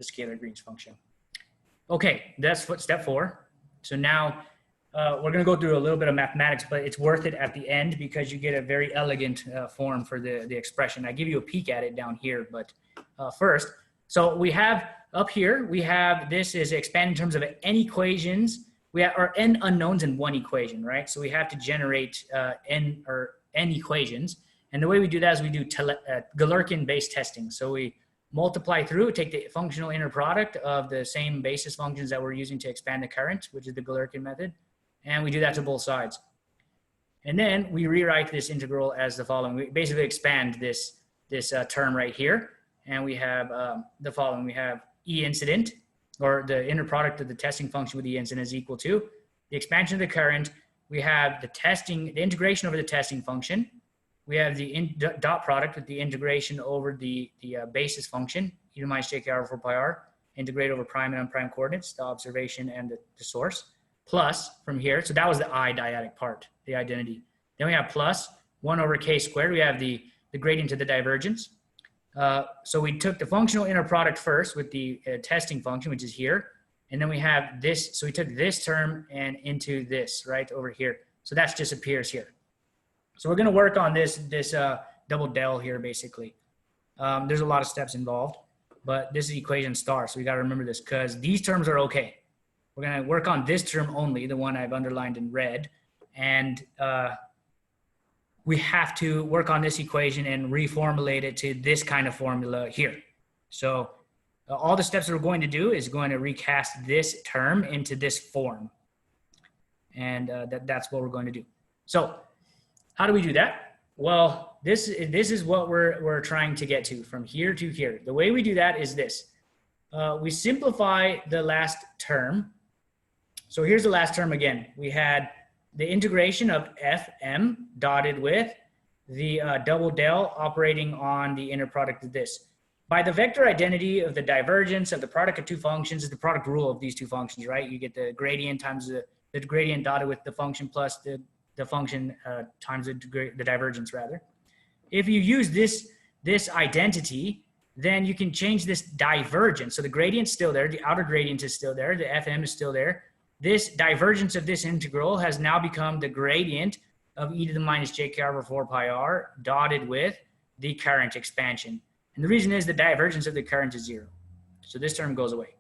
scalar Green's function. Okay, that's step 4. So now we're going to go through a little bit of mathematics, but it's worth it at the end because you get a very elegant form for the expression. I give you a peek at it down here, but first, so we have up here, we have this is expanded in terms of N equations. We have our N unknowns in one equation, right? So we have to generate N equations. And the way we do that is we do Galerkin-based testing. So we multiply through, take the functional inner product of the same basis functions that we're using to expand the current, which is the Galerkin method. And we do that to both sides. And then we rewrite this integral as the following. We basically expand this term right here. And we have the following. We have E incident, or the inner product of the testing function with the incident is equal to the expansion of the current. We have the integration over the testing function. We have the dot product with the integration over the basis function, e to the minus j k r over 4 pi r, integrate over prime and unprime coordinates, the observation and the source, plus from here. So that was the I dyadic part, the identity. Then we have plus 1 over k squared. We have the gradient of the divergence. So we took the functional inner product first with the testing function, which is here. And then we have this. So we took this term and into this right over here. So that just appears here. So we're going to work on this double del here, basically. There's a lot of steps involved, but this is equation star. So we got to remember this because these terms are okay. We're going to work on this term only, the one I've underlined in red. And we have to work on this equation and reformulate it to this kind of formula here. So all the steps that we're going to do is going to recast this term into this form. And that's what we're going to do. So how do we do that? Well, this is what we're trying to get to from here to here. The way we do that is this. We simplify the last term. So here's the last term again. We had the integration of Fm dotted with the double del operating on the inner product of this. By the vector identity of the divergence of the product of two functions is the product rule of these two functions, right? You get the gradient times the gradient dotted with the function plus the function times the divergence rather. If you use this identity, then you can change this divergence. So the gradient's still there, the outer gradient is still there, the Fm is still there. This divergence of this integral has now become the gradient of e to the minus j k r over 4 pi r dotted with the current expansion. And the reason is the divergence of the current is 0. So this term goes away.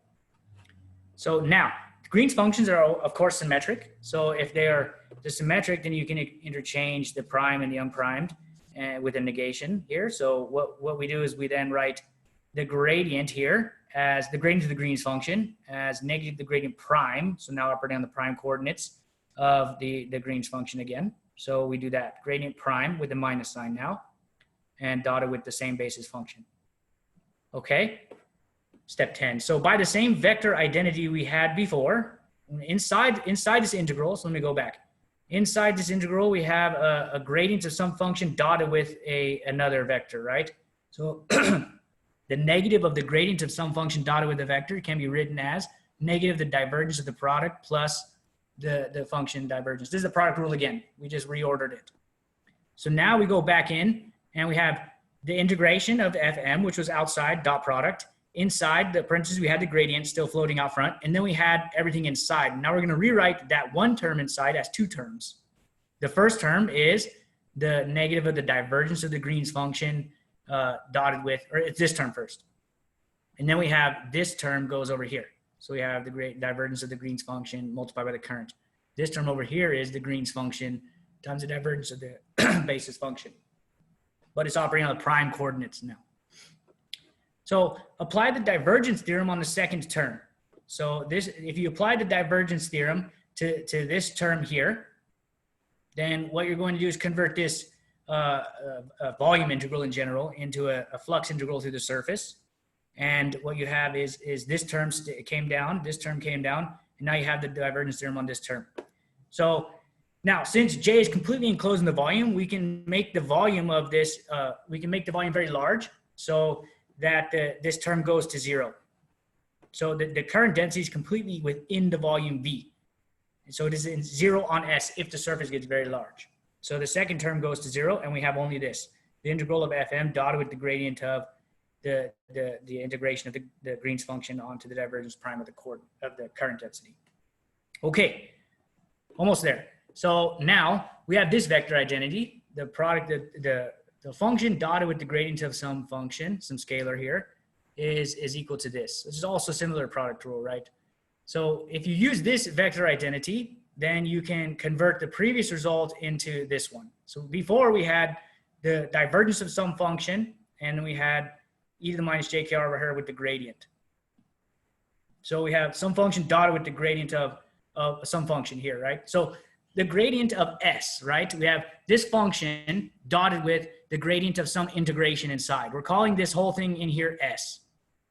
So now, Green's functions are, of course, symmetric. So if they are symmetric, then you can interchange the prime and the unprimed with a negation here. So what we do is we then write the gradient here as the gradient of the Green's function as negative the gradient prime. So now up or down the prime coordinates of the Green's function again. So we do that gradient prime with the minus sign now and dotted with the same basis function. Okay, step 10. So by the same vector identity we had before, inside this integral, so let me go back. Inside this integral, we have a gradient of some function dotted with another vector, right? So the negative of the gradient of some function dotted with a vector can be written as negative the divergence of the product plus the function divergence. This is the product rule again. We just reordered it. So now we go back in and we have the integration of fm, which was outside dot product. Inside the parentheses, we had the gradient still floating out front, and then we had everything inside. Now we're going to rewrite that one term inside as two terms. The first term is the negative of the divergence of the Green's function dotted with, or it's this term first. And then we have this term goes over here. So we have the divergence of the Green's function multiplied by the current. This term over here is the Green's function times the divergence of the basis function. But it's operating on the prime coordinates now. So apply the divergence theorem on the second term. So this, if you apply the divergence theorem to this term here, then what you're going to do is convert this volume integral in general into a flux integral through the surface. And what you have is this term came down, this term came down, and now you have the divergence theorem on this term. So now, since J is completely enclosed in the volume, we can make the volume of this, we can make the volume very large so that this term goes to 0. So the current density is completely within the volume V. And so it is in 0 on S if the surface gets very large. So the second term goes to 0, and we have only this, the integral of Fm dotted with the gradient of the integration of the Green's function onto the divergence prime of the current density. Okay, almost there. So now we have this vector identity, the product, the function dotted with the gradient of some function, some scalar here, is equal to this. This is also similar to product rule, right? So if you use this vector identity, then you can convert the previous result into this one. So before we had the divergence of some function, and we had e to the minus jk over here with the gradient. So we have some function dotted with the gradient of some function here, right? So the gradient of S, right? We have this function dotted with the gradient of some integration inside. We're calling this whole thing in here S.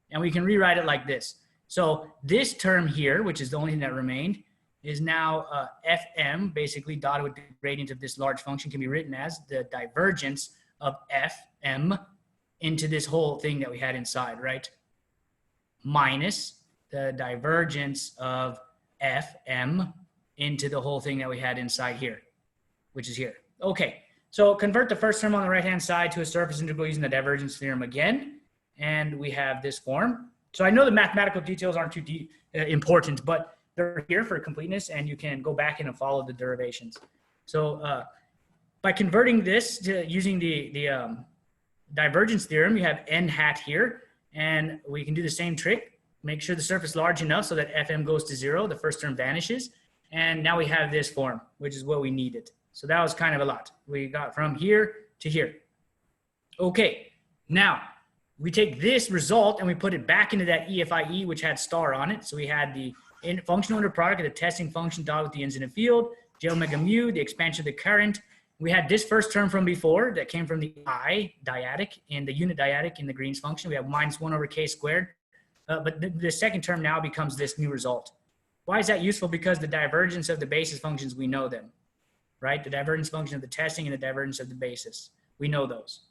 And we can rewrite it like this. So this term here, which is the only thing that remained, is now Fm, basically dotted with the gradient of this large function, can be written as the divergence of Fm into this whole thing that we had inside, right? Minus the divergence of Fm into the whole thing that we had inside here, which is here. Okay, so convert the first term on the right-hand side to a surface integral using the divergence theorem again, and we have this form. So I know the mathematical details aren't too important, but they're here for completeness, and you can go back and follow the derivations. So by converting this to using the divergence theorem, you have n hat here, and we can do the same trick. Make sure the surface is large enough so that Fm goes to 0, the first term vanishes. And now we have this form, which is what we needed. So that was kind of a lot. We got from here to here. Okay, now we take this result and we put it back into that EFIE, which had star on it. So we had the functional inner product of the testing function dotted with the incident field, J omega mu, the expansion of the current. We had this first term from before that came from the I dyadic in the unit dyadic in the Green's function. We have minus 1 over k squared. But the second term now becomes this new result. Why is that useful? Because the divergence of the basis functions, we know them, right? The divergence function of the testing and the divergence of the basis. We know those.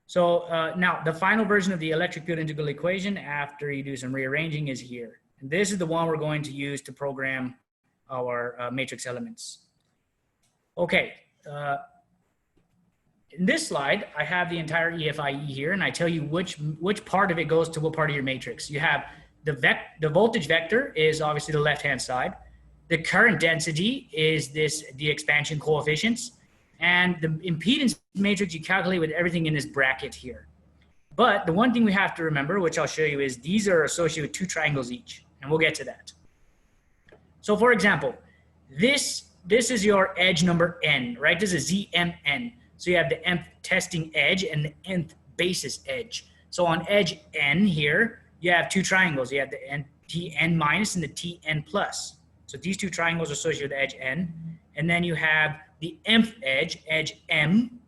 So now the final version of the electric field integral equation after you do some rearranging is here. And this is the one we're going to use to program our matrix elements. Okay. In this slide, I have the entire EFIE here, and I tell you which part of it goes to what part of your matrix. You have the voltage vector is obviously the left-hand side. The current density is the expansion coefficients. And the impedance matrix you calculate with everything in this bracket here. But the one thing we have to remember, which I'll show you, is these are associated with two triangles each. and we'll get to that. So for example, this is your edge number n, right? This is ZMN. So you have the nth testing edge and the nth basis edge. So on edge n here, you have two triangles. You have the Tn minus and the Tn plus. So these two triangles are associated with edge n. And then you have the mth edge, edge m,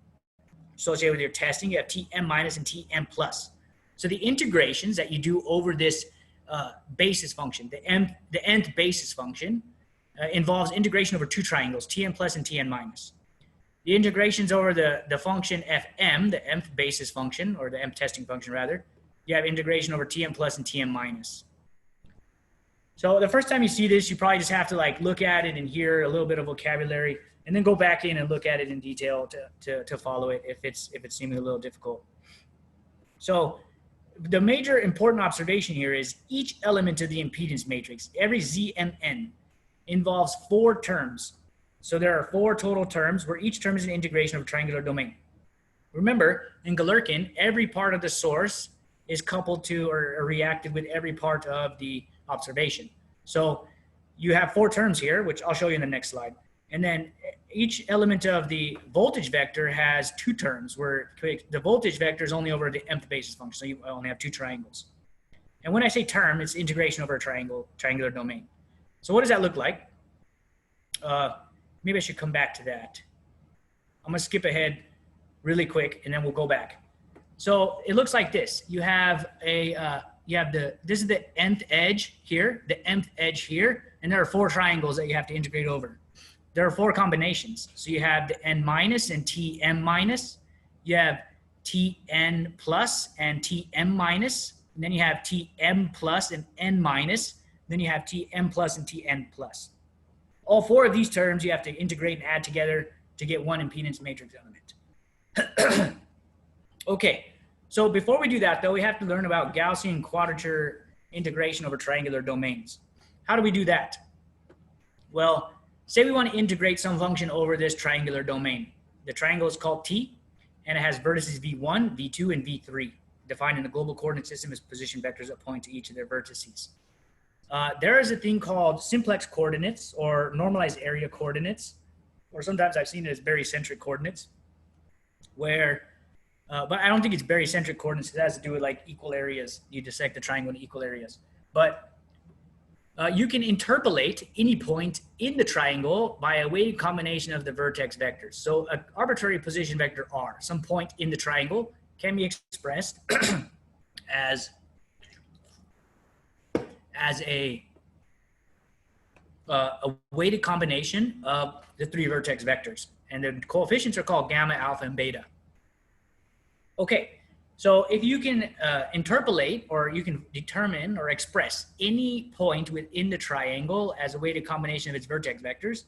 associated with your testing. You have Tm minus and Tm plus. So the integrations that you do over this basis function, the nth basis function, involves integration over two triangles, Tn plus and Tn minus. The integrations over the function Fm, the mth basis function, or the mth testing function rather, you have integration over Tn plus and Tn minus. So the first time you see this, you probably just have to like look at it and hear a little bit of vocabulary, and then go back in and look at it in detail to follow it if it's seeming a little difficult. So the major important observation here is each element of the impedance matrix, every ZMN, involves 4 terms. So there are 4 total terms where each term is an integration of a triangular domain. Remember, in Galerkin, every part of the source is coupled to or reacted with every part of the observation. So you have 4 terms here, which I'll show you in the next slide. And then each element of the voltage vector has 2 terms where the voltage vector is only over the nth basis function. So you only have 2 triangles. And when I say term, it's integration over a triangular domain. So what does that look like? Maybe I should come back to that. I'm gonna skip ahead really quick and then we'll go back. So it looks like this. You have this is the nth edge here, the nth edge here, and there are 4 triangles that you have to integrate over. There are 4 combinations. So you have the n minus and Tm minus. You have Tn plus and Tm minus. And then you have Tm plus and n minus. Then you have Tm plus and Tn plus. All 4 of these terms you have to integrate and add together to get one impedance matrix element. Okay, so before we do that though, we have to learn about Gaussian quadrature integration over triangular domains. How do we do that? Well, say we want to integrate some function over this triangular domain. The triangle is called T, and it has vertices V1, V2, and V3, defined in the global coordinate system as position vectors that point to each of their vertices. There is a thing called simplex coordinates or normalized area coordinates, or sometimes I've seen it as barycentric coordinates, where, but I don't think it's barycentric coordinates. It has to do with like equal areas. You dissect the triangle into equal areas. But you can interpolate any point in the triangle by a weighted combination of the vertex vectors. So an arbitrary position vector R, some point in the triangle, can be expressed as a weighted combination of the 3 vertex vectors. And the coefficients are called gamma, alpha, and beta. Okay, so if you can interpolate, or you can determine or express any point within the triangle as a weighted combination of its vertex vectors,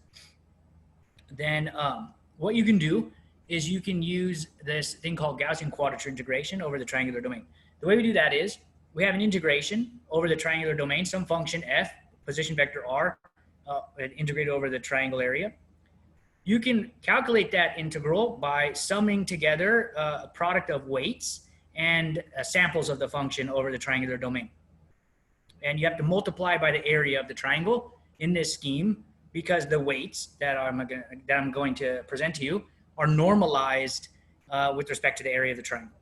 then what you can do is you can use this thing called Gaussian quadrature integration over the triangular domain. The way we do that is we have an integration over the triangular domain, some function f, position vector r, integrated over the triangle area. You can calculate that integral by summing together a product of weights and samples of the function over the triangular domain. And you have to multiply by the area of the triangle in this scheme, because the weights that I'm going to present to you are normalized with respect to the area of the triangle.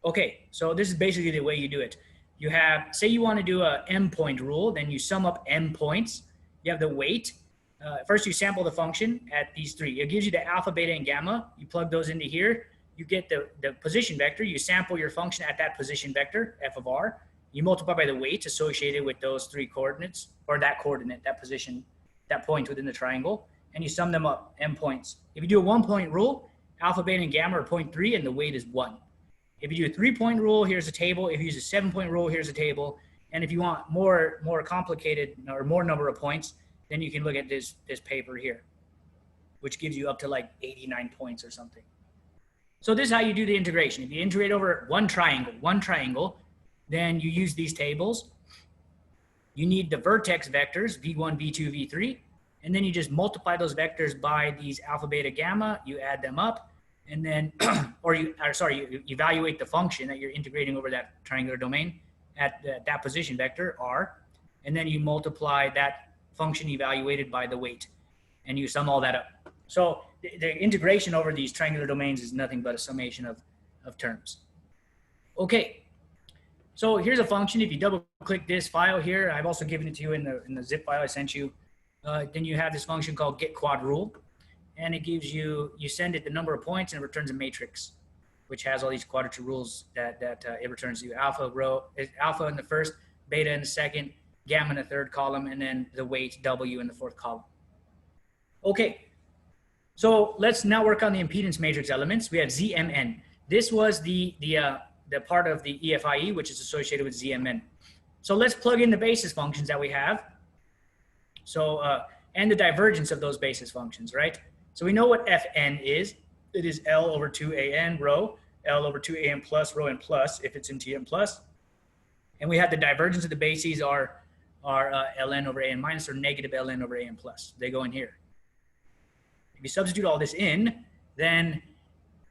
Okay, so this is basically the way you do it. You have, say you want to do a m point rule, then you sum up m points. You have the weight. First you sample the function at these 3. It gives you the alpha, beta, and gamma. You plug those into here. You get the position vector. You sample your function at that position vector, f of r. You multiply by the weights associated with those 3 coordinates, or that coordinate, that position, that point within the triangle, and you sum them up, m points. If you do a 1-point rule, alpha, beta, and gamma are 0.3, and the weight is 1. If you do a 3-point rule, here's a table. If you use a 7-point rule, here's a table. And if you want more complicated or more number of points, then you can look at this paper here, which gives you up to like 89 points or something. So this is how you do the integration. If you integrate over one triangle, then you use these tables. You need the vertex vectors, V1, V2, V3, and then you just multiply those vectors by these alpha, beta, gamma. You add them up, and then, you evaluate the function that you're integrating over that triangular domain at that position vector, R. and then you multiply that function evaluated by the weight, and you sum all that up. So the integration over these triangular domains is nothing but a summation of terms. Okay, so here's a function. If you double click this file here, I've also given it to you in the zip file I sent you. Then you have this function called getQuadRule, and it gives you, you send it the number of points and it returns a matrix, which has all these quadrature rules that it returns you. Alpha in the first, beta in the second, gamma in the third column, and then the weight W in the fourth column. Okay, so let's now work on the impedance matrix elements. We have ZMN. This was the part of the EFIE, which is associated with ZMN. So let's plug in the basis functions that we have. So, and the divergence of those basis functions, right? So we know what Fn is. It is L over 2an rho, L over 2an plus rho n plus if it's in Tn plus. And we have the divergence of the bases are ln over an minus or negative ln over an plus. They go in here. If you substitute all this in, then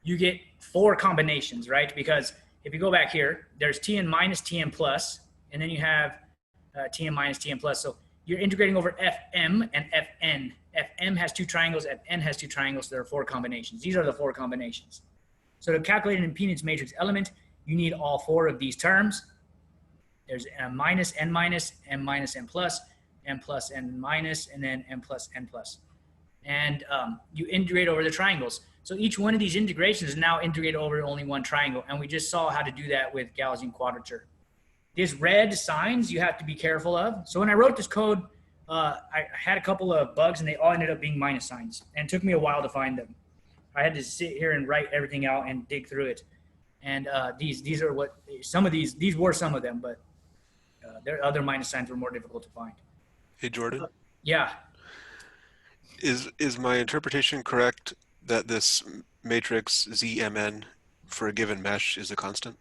you get 4 combinations, right? Because if you go back here, there's Tn minus Tn plus, and then you have Tn minus Tn plus. So you're integrating over Fm and Fn. Fm has 2 triangles, Fn has 2 triangles. There are 4 combinations. These are the 4 combinations. So to calculate an impedance matrix element, you need all 4 of these terms. There's m minus, n minus, m minus, n plus, n minus, and then m plus, n plus. And you integrate over the triangles. So each one of these integrations is now integrated over only one triangle. And we just saw how to do that with Gaussian quadrature. These red signs you have to be careful of. So when I wrote this code, I had a couple of bugs and they all ended up being minus signs. And it took me a while to find them. I had to sit here and write everything out and dig through it. And these are what, some of these were some of them, but there are other minus signs were more difficult to find. Hey, Jordan. Yeah. Is my interpretation correct that this matrix ZMN for a given mesh is a constant?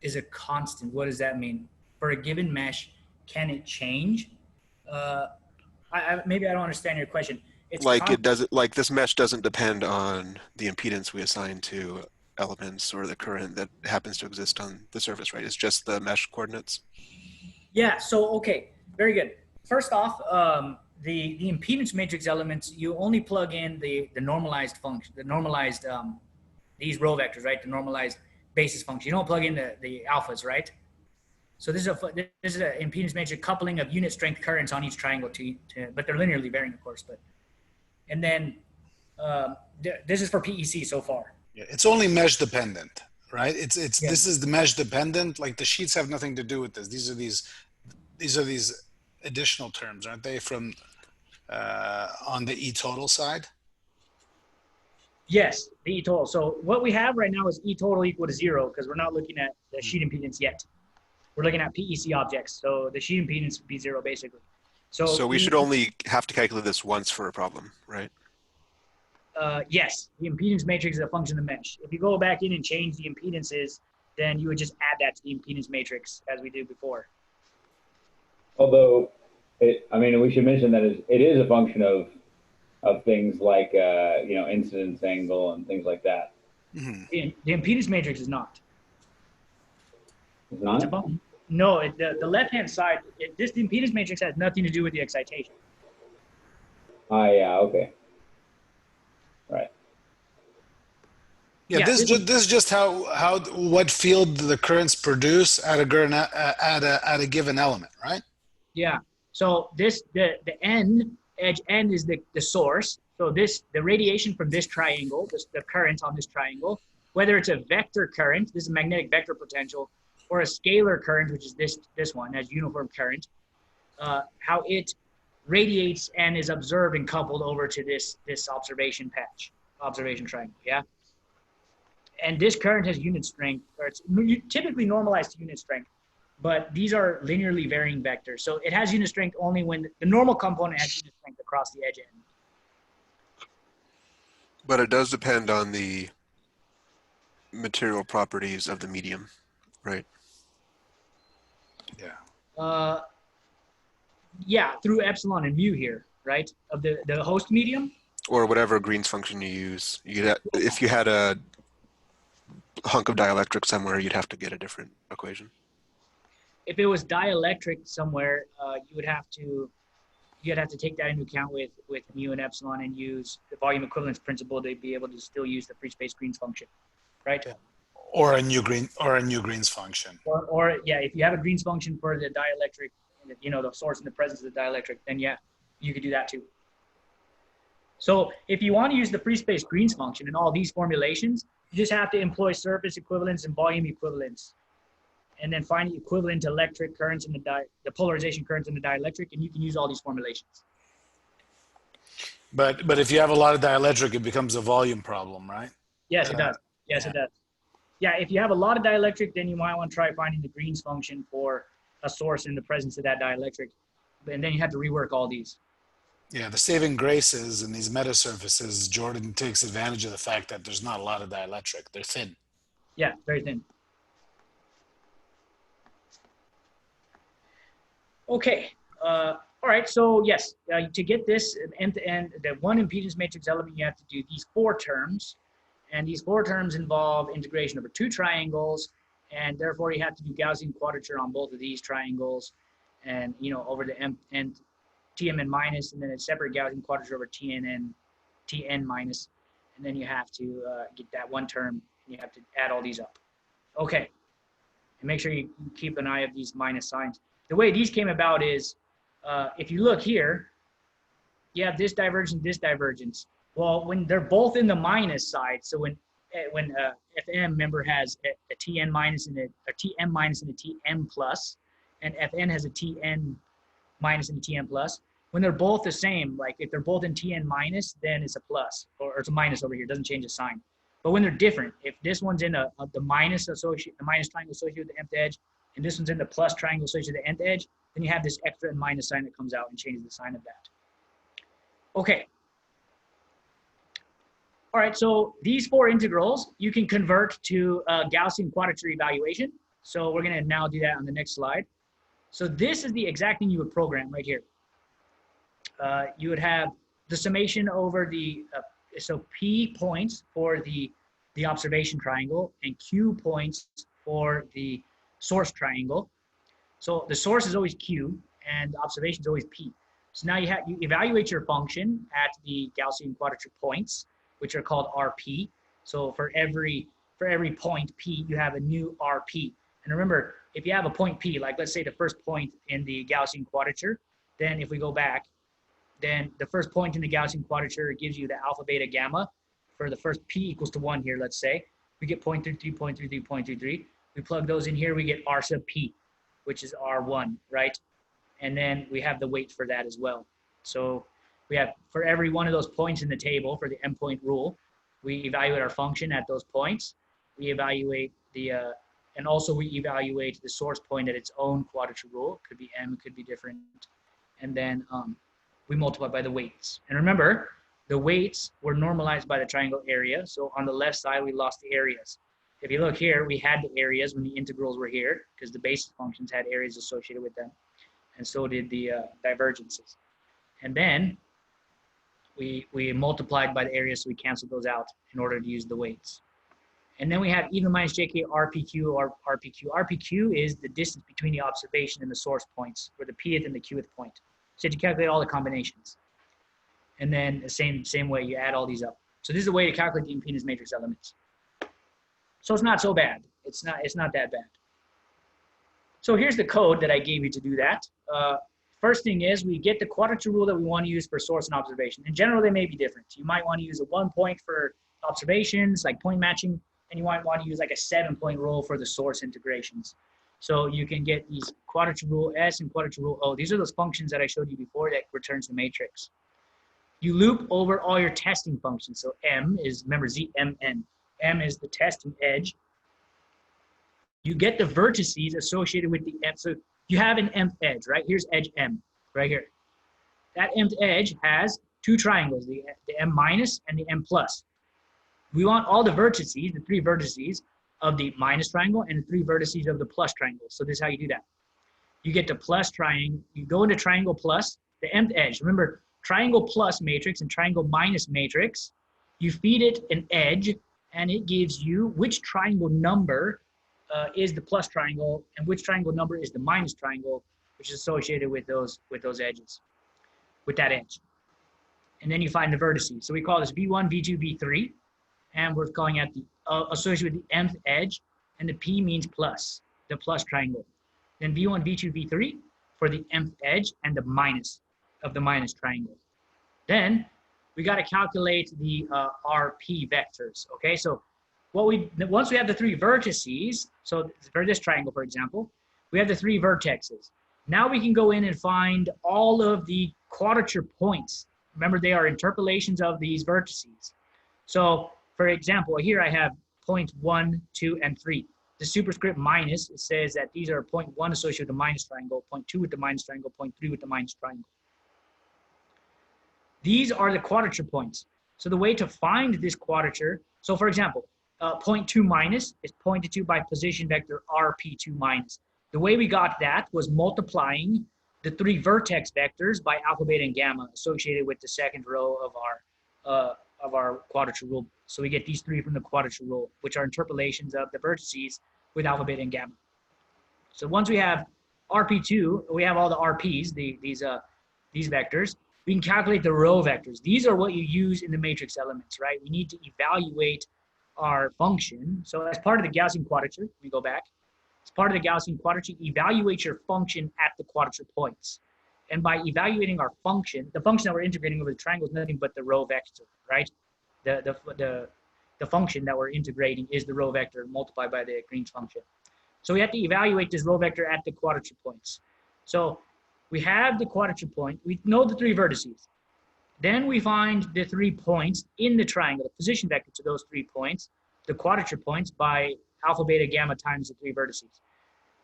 Is a constant. What does that mean? For a given mesh, can it change? Maybe I don't understand your question. It's like it doesn't, like this mesh doesn't depend on the impedance we assign to elements or the current that happens to exist on the surface, right? It's just the mesh coordinates. Yeah. So okay, very good. First off, the impedance matrix elements, you only plug in the normalized function, the normalized these row vectors, right? The normalized basis function. You don't plug in the alphas, right? So this is an impedance matrix coupling of unit strength currents on each triangle but they're linearly varying, of course. But and then this is for PEC so far. Yeah, it's only mesh dependent, right? It's Yeah. This is the mesh dependent. Like the sheets have nothing to do with this. These are these additional terms, aren't they, from on the E total side? Yes, the E total. So what we have right now is E total equal to 0 because we're not looking at the sheet impedance yet. We're looking at PEC objects. So the sheet impedance would be 0 basically. So we should only have to calculate this once for a problem, right? Yes, the impedance matrix is a function of mesh. If you go back in and change the impedances, then you would just add that to the impedance matrix as we did before. Although, I mean, we should mention that it is a function of things like, you know, incidence angle and things like that. Mm-hmm. The impedance matrix is not. It's not? No, the left-hand side, the impedance matrix has nothing to do with the excitation. Ah, yeah, okay. Right. Yeah, this is just how what field the currents produce at a given element, right? Yeah. So the edge n is the source. So the radiation from this triangle, the current on this triangle, whether it's a vector current, this is magnetic vector potential, or a scalar current, which is this one as uniform current, how it radiates and is observed and coupled over to this observation triangle, yeah? And this current has unit strength, or it's typically normalized to unit strength, but these are linearly varying vectors. So it has unit strength only when the normal component has unit strength across the edge end. But it does depend on the material properties of the medium, right? Yeah. Yeah, through epsilon and mu here, right? Of the host medium. Or whatever Green's function you use. If you had a hunk of dielectric somewhere, you'd have to get a different equation. if it was dielectric somewhere, you'd have to take that into account with mu and epsilon and use the volume equivalence principle to be able to still use the free space Green's function, right? Yeah. Or a new Green's function. Or yeah, if you have a Green's function for the dielectric, you know, the source in the presence of the dielectric, then yeah, you could do that too. So if you want to use the free space Green's function in all these formulations, you just have to employ surface equivalence and volume equivalence, and then find the equivalent electric currents in the polarization currents in the dielectric, and you can use all these formulations. But if you have a lot of dielectric, it becomes a volume problem, right? Yes, it does. Yes, yeah. it does. Yeah, if you have a lot of dielectric, then you might want to try finding the Green's function for a source in the presence of that dielectric, and then you have to rework all these. Yeah, the saving grace is in these metasurfaces, Jordan takes advantage of the fact that there's not a lot of dielectric. They're thin. Yeah, very thin. Okay. All right. So yes, to get this end-to-end, the one impedance matrix element, you have to do these 4 terms, and these 4 terms involve integration over 2 triangles, and therefore you have to do Gaussian quadrature on both of these triangles, and you know, over the m and Tmn minus, and then a separate Gaussian quadrature over Tn minus, and then you have to get that one term, and you have to add all these up. Okay. And make sure you keep an eye of these minus signs. The way these came about is, if you look here, you have this divergence. Well, when they're both in the minus side, so when Fm member has a Tn minus and a Tm minus and a Tm plus, and Fn has a Tn minus and a Tn plus, when they're both the same, like if they're both in Tn minus, then it's a plus, or it's a minus over here, it doesn't change the sign. But when they're different, if this one's in the minus triangle associated with the nth edge, and this one's in the plus triangle associated with the nth edge, then you have this extra and minus sign that comes out and changes the sign of that. Okay. All right, so these 4 integrals, you can convert to Gaussian quadrature evaluation. So we're gonna now do that on the next slide. So this is the exact thing you would program right here. You would have the summation over the, so P points for the observation triangle and Q points for the source triangle. So the source is always Q and the observation is always P. So now you evaluate your function at the Gaussian quadrature points, which are called RP. So for every point P, you have a new RP. And remember, if you have a point P, like let's say the first point in the Gaussian quadrature, then if we go back, then the first point in the Gaussian quadrature gives you the alpha, beta, gamma. For the first P equals to 1 here, let's say, we get 0.33, 0.33, 0.33. We plug those in here, we get R sub P, which is R1, right? And then we have the weight for that as well. So we have, for every one of those points in the table, for the m point rule, we evaluate our function at those points. We evaluate the, and also we evaluate the source point at its own quadrature rule. It could be m, it could be different. And then we multiply by the weights. And remember, the weights were normalized by the triangle area. So on the left side, we lost the areas. If you look here, we had the areas when the integrals were here because the basis functions had areas associated with them. And so did the divergences. And then we multiplied by the areas, so we canceled those out in order to use the weights. And then we have even minus JK RPQ or RPQ. RPQ is the distance between the observation and the source points, or the pth and the qth point. So you calculate all the combinations. And then the same way, you add all these up. So this is a way to calculate the impedance matrix elements. So it's not so bad. It's not that bad. So here's the code that I gave you to do that. First thing is we get the quadrature rule that we want to use for source and observation. In general, they may be different. You might want to use a 1 point for observations, like point matching, and you might want to use like a 7-point rule for the source integrations. So you can get these quadrature rule S and quadrature rule O. These are those functions that I showed you before that returns the matrix. You loop over all your testing functions. So M is, remember, ZMN. M is the testing edge. You get the vertices associated with the M. So you have an mth edge, right? Here's edge M, right here. That mth edge has 2 triangles, the M minus and the M plus. We want all the vertices, the 3 vertices of the minus triangle and the 3 vertices of the plus triangle. So this is how you do that. You get the plus triangle, you go into triangle plus, the mth edge. Remember, triangle plus matrix and triangle minus matrix, you feed it an edge and it gives you which triangle number is the plus triangle, and which triangle number is the minus triangle, which is associated with those edges, with that edge. And then you find the vertices. So we call this V1, V2, V3, and we're calling out the associated with the nth edge, and the P means plus, the plus triangle. Then V1, V2, V3 for the nth edge and the minus of the minus triangle. Then we got to calculate the RP vectors. Okay, so once we have the three vertices, so for this triangle, for example, we have the three vertexes. Now we can go in and find all of the quadrature points. Remember, they are interpolations of these vertices. So, for example, here I have points 1, 2, and 3. The superscript minus, it says that these are point 1 associated with the minus triangle, point 2 with the minus triangle, point 3 with the minus triangle. These are the quadrature points. So the way to find this quadrature, so for example, point 2 minus is pointed to by position vector RP2 minus. The way we got that was multiplying the three vertex vectors by alpha, beta, and gamma associated with the second row of our quadrature rule. So we get these three from the quadrature rule, which are interpolations of the vertices with alpha, beta, and gamma. So once we have RP2, we have all the RPs, these vectors. We can calculate the row vectors. These are what you use in the matrix elements, right? We need to evaluate our function. So as part of the Gaussian quadrature, we go back. As part of the Gaussian quadrature, evaluate your function at the quadrature points. And by evaluating our function, the function that we're integrating over the triangle is nothing but the row vector, right? The function that we're integrating is the row vector multiplied by the Green's function. So we have to evaluate this row vector at the quadrature points. So we have the quadrature point. We know the three vertices. Then we find the 3 points in the triangle, the position vector to those 3 points, the quadrature points by alpha, beta, gamma times the 3 vertices.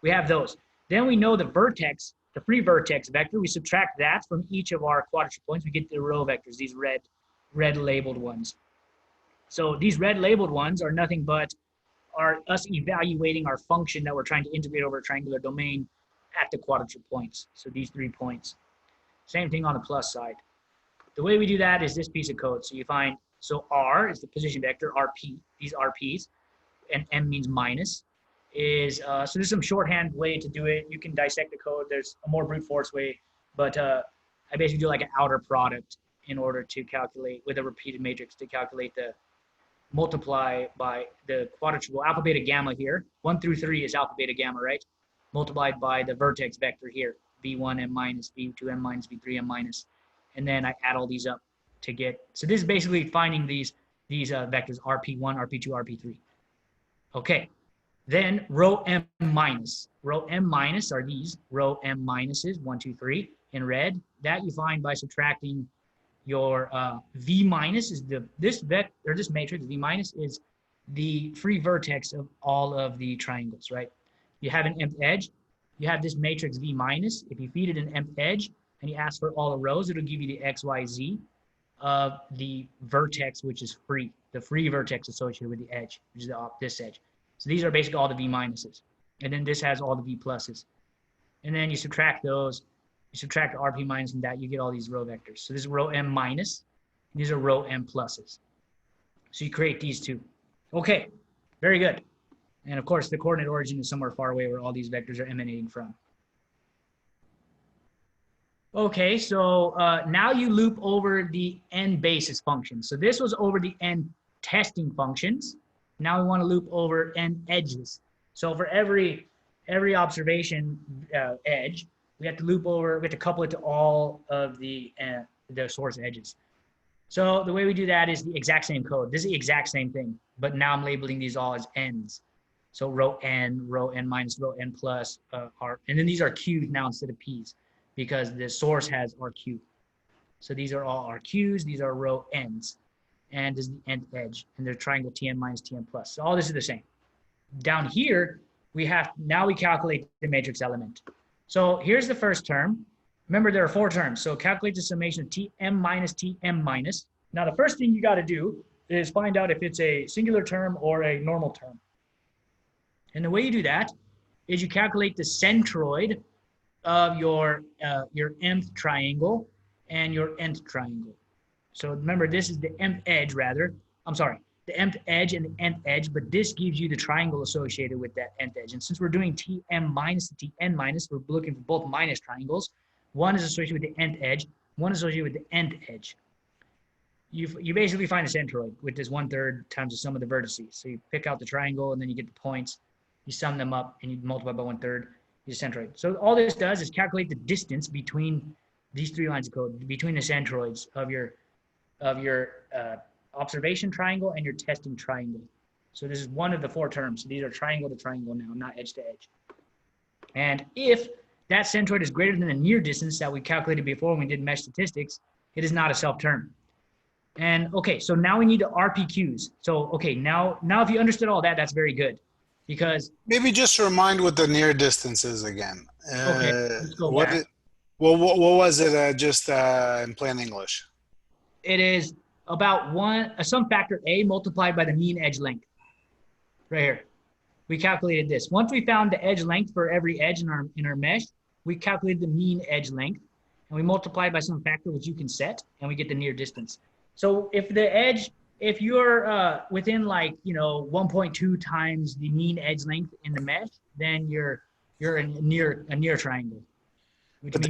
We have those. Then we know the vertex, the free vertex vector. We subtract that from each of our quadrature points. We get the row vectors, these red labeled ones. So these red labeled ones are nothing but us evaluating our function that we're trying to integrate over a triangular domain at the quadrature points. So these 3 points. Same thing on the plus side. The way we do that is this piece of code. So you find, so R is the position vector, RP, these RPs, and M means minus, is, so there's some shorthand way to do it. You can dissect the code. There's a more brute force way, but I basically do like an outer product in order to calculate, with a repeated matrix, to calculate the multiply by the quadrature rule, alpha, beta, gamma here. 1 through 3 is alpha, beta, gamma, right? Multiplied by the vertex vector here, V1, M minus, V2, M minus, V3, M minus. And then I add all these up to get, so this is basically finding these vectors, RP1, RP2, RP3. Okay, then row M minus. Row M minus are these, row M minuses, 1, 2, 3, in red. That you find by subtracting your V minus is this matrix, V minus is the free vertex of all of the triangles, right? You have an nth edge, you have this matrix V minus. If you feed it an nth edge and you ask for all the rows, it'll give you the X, Y, Z of the vertex, which is free, the free vertex associated with the edge, which is this edge. So these are basically all the V minuses. And then this has all the V pluses. And then you subtract those, you subtract the RP minus from that, you get all these row vectors. So this is row M minus, these are row M pluses. So you create these two. Okay, very good. And of course, the coordinate origin is somewhere far away where all these vectors are emanating from. Okay, so now you loop over the n basis functions. So this was over the n testing functions. Now we want to loop over n edges. So for every observation edge, we have to loop over, we have to couple it to all of the source edges. So the way we do that is the exact same code. This is the exact same thing, but now I'm labeling these all as n's. So row n minus, row n plus, R, and then these are Q's now instead of P's because the source has RQ. So these are all RQs, these are row n's, and this is the nth edge, and they're triangle Tn minus Tn plus. So all this is the same. Down here, now we calculate the matrix element. So here's the first term. Remember, there are 4 terms. So calculate the summation of Tm minus Tm minus. Now the first thing you got to do is find out if it's a singular term or a normal term. And the way you do that is you calculate the centroid of your mth triangle and your nth triangle. So remember, this is the mth edge rather. I'm sorry, the mth edge and the nth edge, but this gives you the triangle associated with that nth edge. And since we're doing Tm minus to Tn minus, we're looking for both minus triangles. One is associated with the nth edge, one is associated with the nth edge. You basically find a centroid with this 1/3 times the sum of the vertices. So you pick out the triangle and then you get the points, you sum them up and you multiply by 1/3, you centroid. So all this does is calculate the distance between these 3 lines of code, between the centroids of your observation triangle and your testing triangle. So this is one of the 4 terms. So these are triangle to triangle now, not edge to edge. And if that centroid is greater than the near distance that we calculated before when we did mesh statistics, it is not a self-term. And okay, so now we need the RPQs. So okay, now if you understood all that, that's very good, because Maybe just remind what the near distance is again. Okay, let's go what back. what was it just in plain English? It is about some factor A multiplied by the mean edge length. Right here. We calculated this. Once we found the edge length for every edge in our mesh, we calculated the mean edge length and we multiplied by some factor which you can set, and we get the near distance. So if you're within 1.2 times the mean edge length in the mesh, then you're a near triangle. But the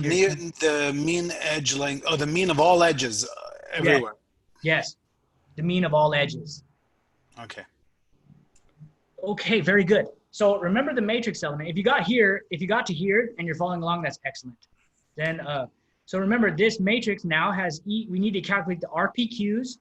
mean edge length, the mean of all edges everywhere. Yes, the mean of all edges. Okay. Okay, very good. So remember the matrix element. If you got to here and you're following along, that's excellent. Then, so remember this matrix now has, we need to calculate the RPQs,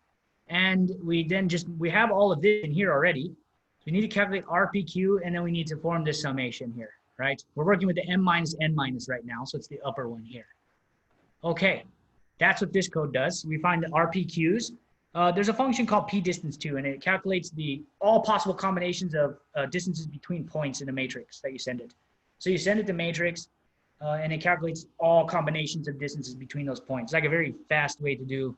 and we have all of this in here already. So we need to calculate RPQ, and then we need to form this summation here, right? We're working with the m minus n minus right now, so it's the upper one here. Okay, that's what this code does. We find the RPQs. There's a function called pdistance2, and it calculates all possible combinations of distances between points in a matrix that you send it. So you send it to matrix, and it calculates all combinations of distances between those points. It's like a very fast way to do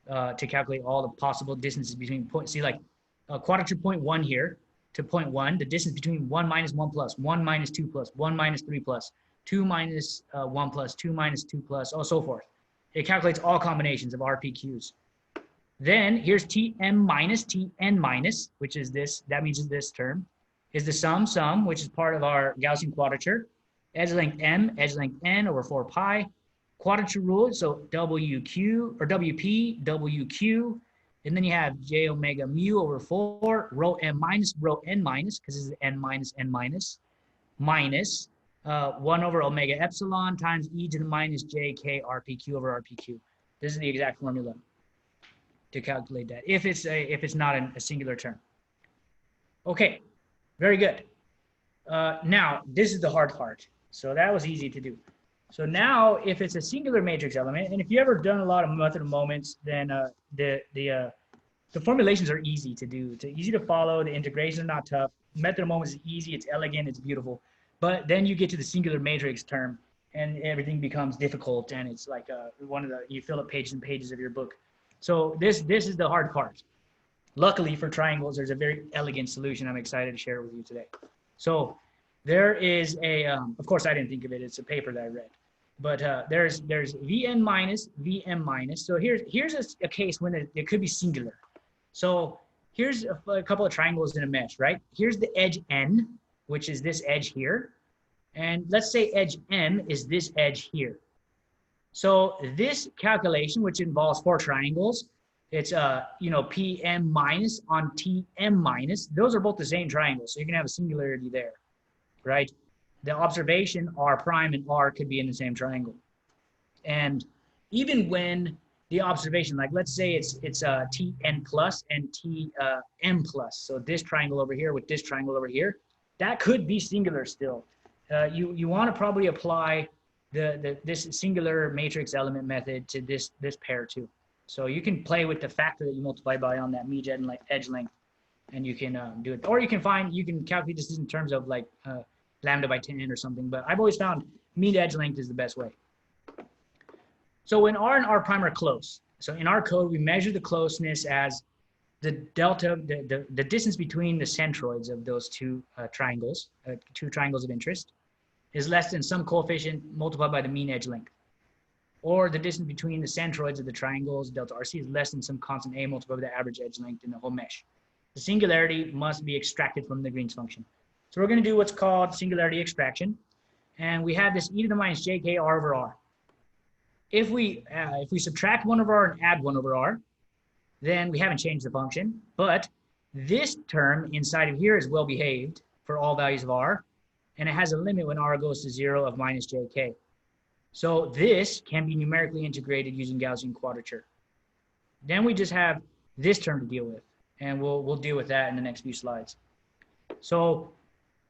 to calculate all the possible distances between points. See, like quadrature point 1 here to point 1, the distance between 1 minus 1 plus, 1 minus 2 plus, 1 minus 3 plus, 2 minus 1 plus, 2 minus 2 plus, so forth. It calculates all combinations of RPQs. Then here's Tm minus Tn minus, which is this, that means this term, is the sum, which is part of our Gaussian quadrature. Edge length m, edge length n over 4 pi. Quadrature rule, so WQ, or WP, WQ, and then you have j omega mu over 4, rho m minus, rho n minus, because this is n minus, minus 1 over omega epsilon times e to the minus jk RPQ over RPQ. This is the exact formula to calculate that, if it's not a singular term. Okay, very good. Now, this is the hard part. So that was easy to do. So now, if it's a singular matrix element, and if you ever done a lot of method of moments, then the formulations are easy to do. It's easy to follow. The integrations are not tough. Method of moments is easy. It's elegant. It's beautiful. But then you get to the singular matrix term, and everything becomes difficult. And it's like you fill up pages and pages of your book. So this is the hard part. Luckily for triangles, there's a very elegant solution I'm excited to share with you today. So there is of course I didn't think of it, it's a paper that I read. But there's Vn minus, Vm minus. So here's a case when it could be singular. So here's a couple of triangles in a mesh, right? Here's the edge n, which is this edge here. And let's say edge m is this edge here. So this calculation, which involves 4 triangles, it's Pm minus on Tm minus. Those are both the same triangle, so you can have a singularity there, right? The observation R prime and R could be in the same triangle. And even when the observation, like let's say it's Tn plus and Tm plus, so this triangle over here with this triangle over here, that could be singular still. You want to probably apply this singular matrix element method to this pair too. So you can play with the factor that you multiply by on that mean edge length, and you can do it. Or you can calculate this in terms of like lambda by 10 or something, but I've always found mean edge length is the best way. So when R and R prime are close, so in our code, we measure the closeness as the delta, the distance between the centroids of those two triangles of interest, is less than some coefficient multiplied by the mean edge length. Or the distance between the centroids of the triangles, delta RC, is less than some constant A multiplied by the average edge length in the whole mesh. the singularity must be extracted from the Green's function. So we're going to do what's called singularity extraction. And we have this e to the minus jk r over r. If we subtract 1 over r and add 1 over r, then we haven't changed the function. But this term inside of here is well behaved for all values of r. And it has a limit when r goes to 0 of minus jk. So this can be numerically integrated using Gaussian quadrature. Then we just have this term to deal with. And we'll deal with that in the next few slides. So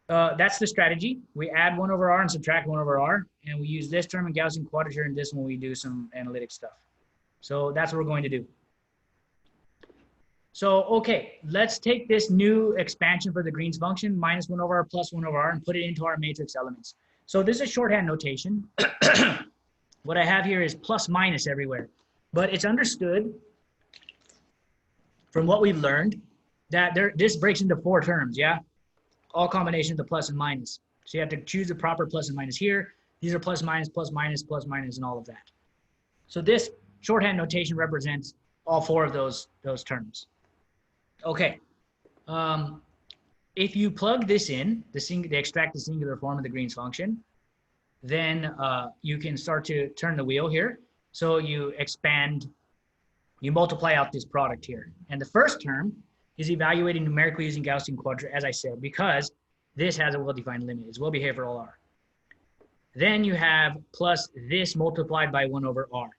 that's the strategy. We add 1 over r and subtract 1 over r, and we use this term in Gaussian quadrature and this when we do some analytic stuff. So that's what we're going to do. So, okay, let's take this new expansion for the Green's function, minus 1 over r plus 1 over r, and put it into our matrix elements. So this is shorthand notation. What I have here is plus minus everywhere, but it's understood from what we've learned that this breaks into 4 terms, yeah? All combinations of plus and minus. So you have to choose the proper plus and minus here. These are plus minus, plus minus, plus minus, and all of that. So this shorthand notation represents all 4 of those terms. Okay. If you plug this in, they extract the singular form of the Green's function, then you can start to turn the wheel here. So you expand, you multiply out this product here. And the first term is evaluated numerically using Gaussian quadrature, as I said, because this has a well-defined limit. It's well-behaved for all r. Then you have plus this multiplied by 1 over r.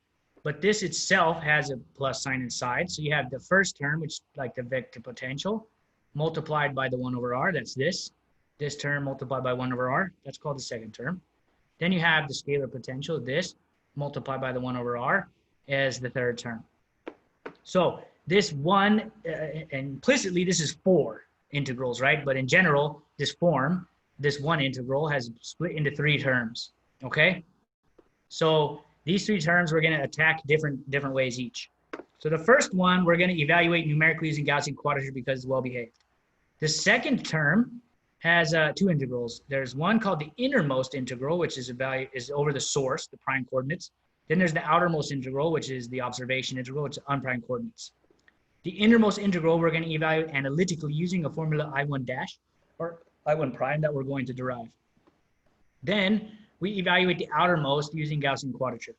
But this itself has a plus sign inside. So you have the first term, which is like the vector potential, multiplied by the 1 over r. That's this. This term multiplied by 1 over r. That's called the second term. Then you have the scalar potential, this, multiplied by the 1 over r, as the third term. So this one, implicitly, this is 4 integrals, right? But in general, this form, this one integral has split into 3 terms, okay? So these 3 terms we're gonna attack different ways each. So the first one, we're gonna evaluate numerically using Gaussian quadrature because it's well behaved. The second term has 2 integrals. There's one called the innermost integral, which is over the source, the prime coordinates. Then there's the outermost integral, which is the observation integral, which is unprime coordinates. The innermost integral we're going to evaluate analytically using a formula I1 dash or I1 prime that we're going to derive. Then we evaluate the outermost using Gaussian quadrature.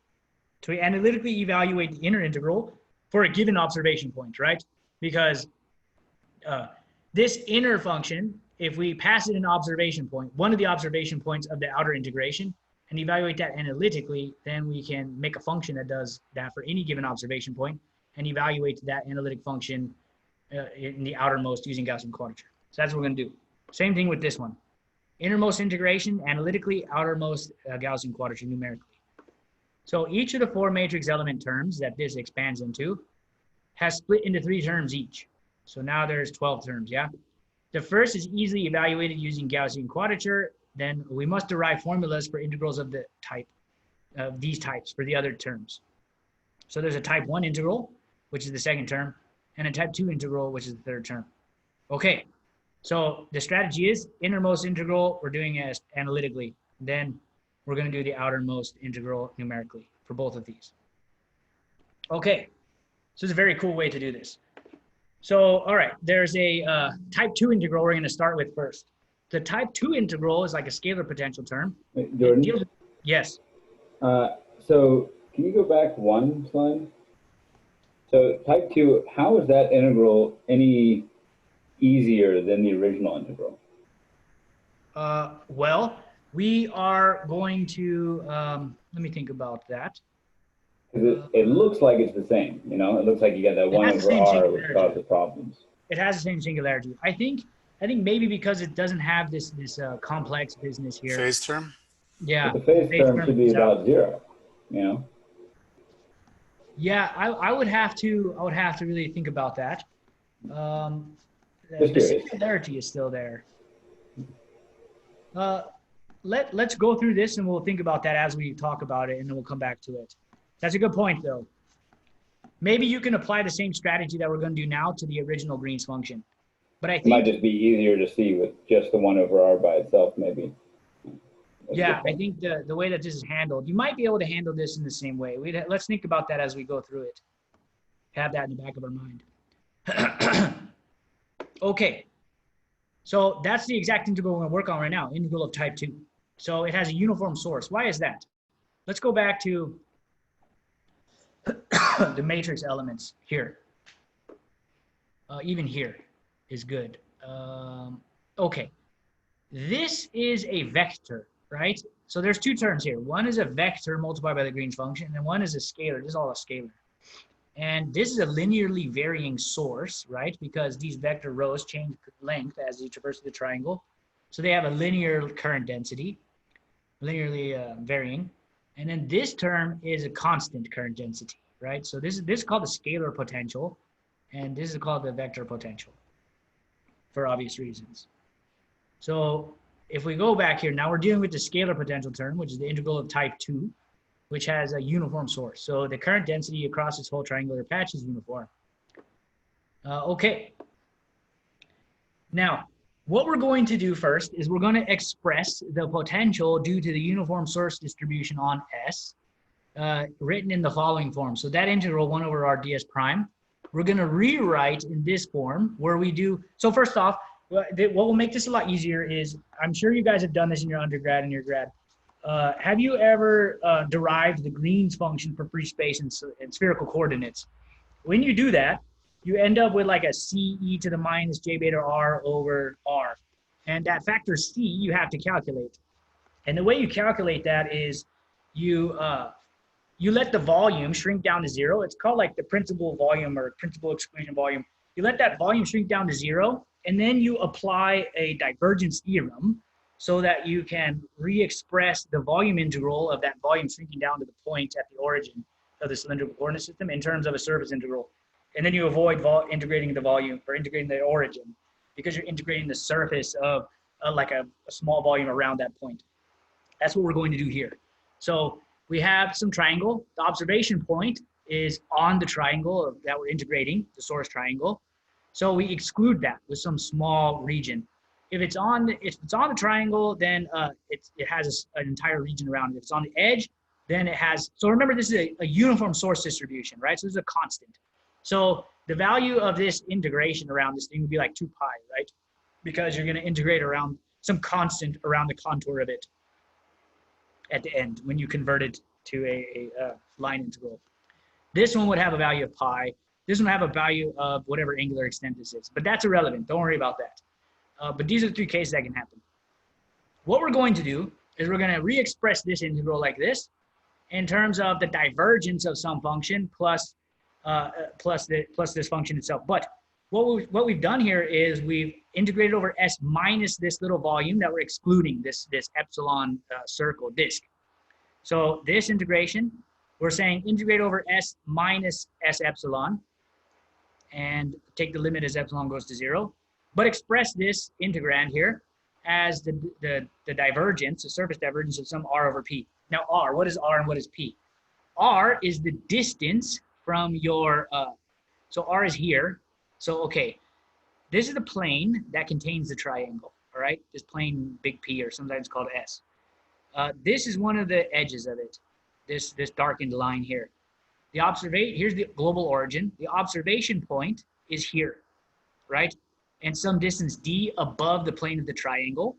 So we analytically evaluate the inner integral for a given observation point, right? Because this inner function, if we pass it an observation point, one of the observation points of the outer integration, and evaluate that analytically, then we can make a function that does that for any given observation point and evaluate that analytic function in the outermost using Gaussian quadrature. So that's what we're going to do. Same thing with this one. Innermost integration, analytically, outermost Gaussian quadrature numerically. So each of the 4 matrix element terms that this expands into has split into 3 terms each. So now there's 12 terms, yeah? The first is easily evaluated using Gaussian quadrature. Then we must derive formulas for integrals of the type of these types for the other terms. So there's a type 1 integral, which is the second term, and a type 2 integral, which is the third term. Okay, so the strategy is innermost integral, we're doing it analytically. Then we're going to do the outermost integral numerically for both of these. Okay, so it's a very cool way to do this. So, all right, there's a type 2 integral we're going to start with first. The type 2 integral is like a scalar potential term. Wait, Jordan? Yes. So can you go back 1 slide? So type 2, how is that integral any easier than the original integral? Well, we are going to, let me think about that. Because it looks like it's the same, you know? It looks like you got that 1 over r, which causes problems. It has the same singularity. I think maybe because it doesn't have this complex business here. Phase term? Yeah. But the phase term should be about 0, you know? Yeah, I would have to really think about that. The singularity is still there. Let's go through this and we'll think about that as we talk about it, and then we'll come back to it. That's a good point, though. Maybe you can apply the same strategy that we're going to do now to the original Green's function. But I think it might just be easier to see with just the 1 over r by itself, maybe. Yeah, I think the way that this is handled, you might be able to handle this in the same way. Let's think about that as we go through it. Have that in the back of our mind. Okay, so that's the exact integral we're going to work on right now, integral of type 2. So it has a uniform source. Why is that? Let's go back to the matrix elements here. Even here is good. Okay, this is a vector, right? So there's two terms here. One is a vector multiplied by the Green's function, and one is a scalar. This is all a scalar. And this is a linearly varying source, right? Because these vector rows change length as they traverse the triangle. So they have a linear current density, linearly varying. And then this term is a constant current density, right? So this is called the scalar potential, and this is called the vector potential for obvious reasons. So if we go back here, now we're dealing with the scalar potential term, which is the integral of type 2, which has a uniform source. So the current density across this whole triangular patch is uniform. Okay. Now, what we're going to do first is we're going to express the potential due to the uniform source distribution on S, written in the following form. So that integral 1 over r ds prime, we're going to rewrite in this form where we do, so first off, what will make this a lot easier is, I'm sure you guys have done this in your undergrad and your grad. Have you ever derived the Green's function for free space and spherical coordinates? When you do that, you end up with like a c e to the minus j beta r over r. And that factor c you have to calculate. And the way you calculate that is you let the volume shrink down to 0. It's called like the principal volume or principal exclusion volume. You let that volume shrink down to 0, and then you apply a divergence theorem so that you can re-express the volume integral of that volume shrinking down to the point at the origin of the cylindrical coordinate system in terms of a surface integral. And then you avoid integrating the volume or integrating the origin because you're integrating the surface of like a small volume around that point. That's what we're going to do here. So we have some triangle. The observation point is on the triangle that we're integrating, the source triangle. So we exclude that with some small region. If it's on the triangle, then it has an entire region around it. If it's on the edge, then it has. So remember, this is a uniform source distribution, right? So this is a constant. So the value of this integration around this thing would be like 2 pi, right? Because you're going to integrate around some constant around the contour of it at the end when you convert it to a line integral. This one would have a value of pi. This one would have a value of whatever angular extent this is. But that's irrelevant. Don't worry about that. But these are the 3 cases that can happen. What we're going to do is we're going to re-express this integral like this in terms of the divergence of some function plus this function itself. But what we've done here is we've integrated over S minus this little volume that we're excluding, this epsilon circle disk. So this integration, we're saying integrate over S minus S epsilon and take the limit as epsilon goes to 0. But express this integrand here as the divergence, the surface divergence of some r over p. Now r, what is r and what is p? R is the distance from your, so r is here. So, okay, this is the plane that contains the triangle, all right? This plane, big P, or sometimes called S. This is one of the edges of it, this darkened line here. Here's the global origin. The observation point is here, right? And some distance d above the plane of the triangle.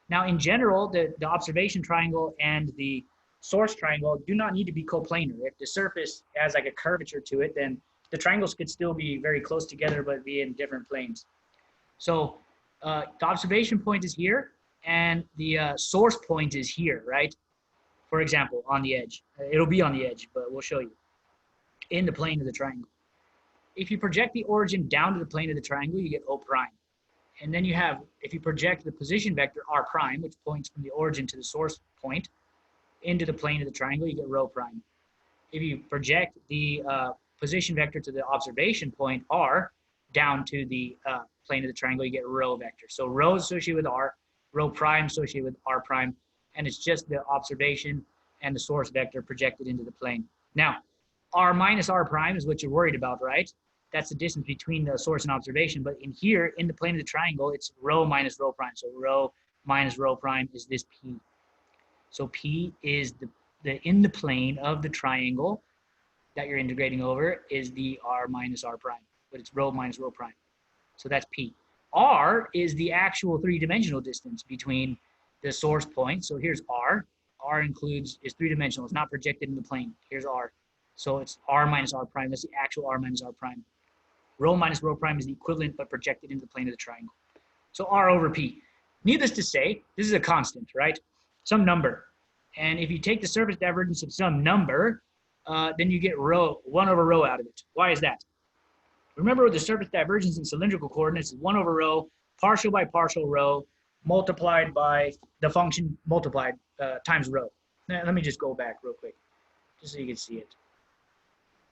Now, in general, the observation triangle and the source triangle do not need to be coplanar. If the surface has like a curvature to it, then the triangles could still be very close together, but be in different planes. So the observation point is here, and the source point is here, right? For example, on the edge. It'll be on the edge, but we'll show you. In the plane of the triangle. If you project the origin down to the plane of the triangle, you get O prime. And then you have, if you project the position vector R prime, which points from the origin to the source point, into the plane of the triangle, you get rho prime. If you project the position vector to the observation point R down to the plane of the triangle, you get rho vector. So rho is associated with R, rho prime associated with R prime, and it's just the observation and the source vector projected into the plane. Now, R minus R prime is what you're worried about, right? That's the distance between the source and observation. But in here, in the plane of the triangle, it's rho minus rho prime. So rho minus rho prime is this P. So P is the in the plane of the triangle that you're integrating over is the R minus R prime, but it's rho minus rho prime. So that's P. R is the actual three-dimensional distance between the source point. So here's R. R is three-dimensional. It's not projected in the plane. Here's R. So it's R minus R prime. That's the actual R minus R prime. Rho minus rho prime is the equivalent, but projected into the plane of the triangle. So R over P. Needless to say, this is a constant, right? Some number. And if you take the surface divergence of some number, then you get rho, 1 over rho out of it. Why is that? Remember, the surface divergence in cylindrical coordinates is 1 over rho, partial by partial rho, multiplied by the function multiplied times rho. Now, let me just go back real quick, just so you can see it.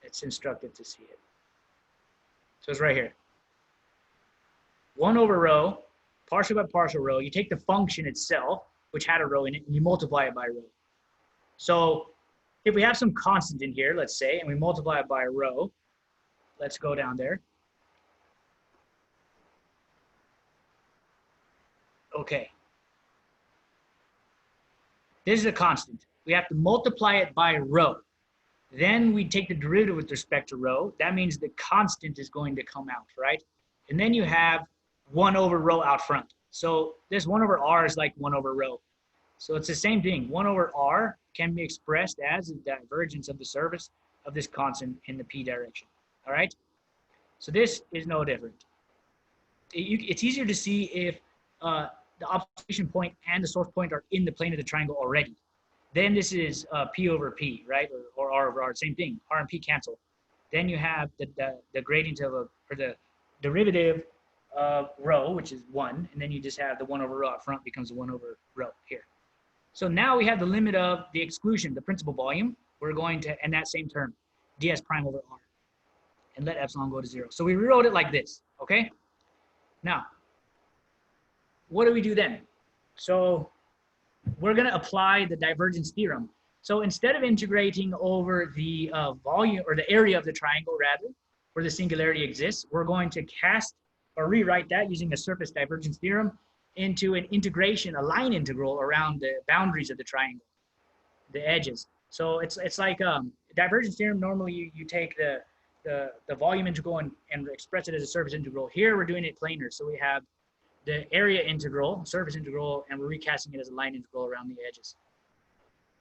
It's instructive to see it. So it's right here. 1 over rho, partial by partial rho. You take the function itself, which had a rho in it, and you multiply it by rho. So if we have some constant in here, let's say, and we multiply it by rho, let's go down there. Okay. This is a constant. We have to multiply it by rho. Then we take the derivative with respect to rho. That means the constant is going to come out, right? And then you have 1 over rho out front. So this 1 over r is like 1 over rho. So it's the same thing. 1 over r can be expressed as the divergence of the surface of this constant in the p direction. All right? So this is no different. It's easier to see if the observation point and the source point are in the plane of the triangle already. Then this is p over p, right? Or r over r, same thing. R and p cancel. Then you have the gradient of or the derivative of rho, which is 1, and then you just have the 1 over rho up front becomes 1 over rho here. So now we have the limit of the exclusion, the principal volume. We're going to, and that same term, ds prime over r, and let epsilon go to 0. So we rewrote it like this, okay? Now, what do we do then? So we're going to apply the divergence theorem. So instead of integrating over the volume or the area of the triangle, rather, where the singularity exists, we're going to cast or rewrite that using the surface divergence theorem into an integration, a line integral around the boundaries of the triangle, the edges. So it's like divergence theorem. Normally you take the volume integral and express it as a surface integral. Here we're doing it planar. So we have the area integral, surface integral, and we're recasting it as a line integral around the edges.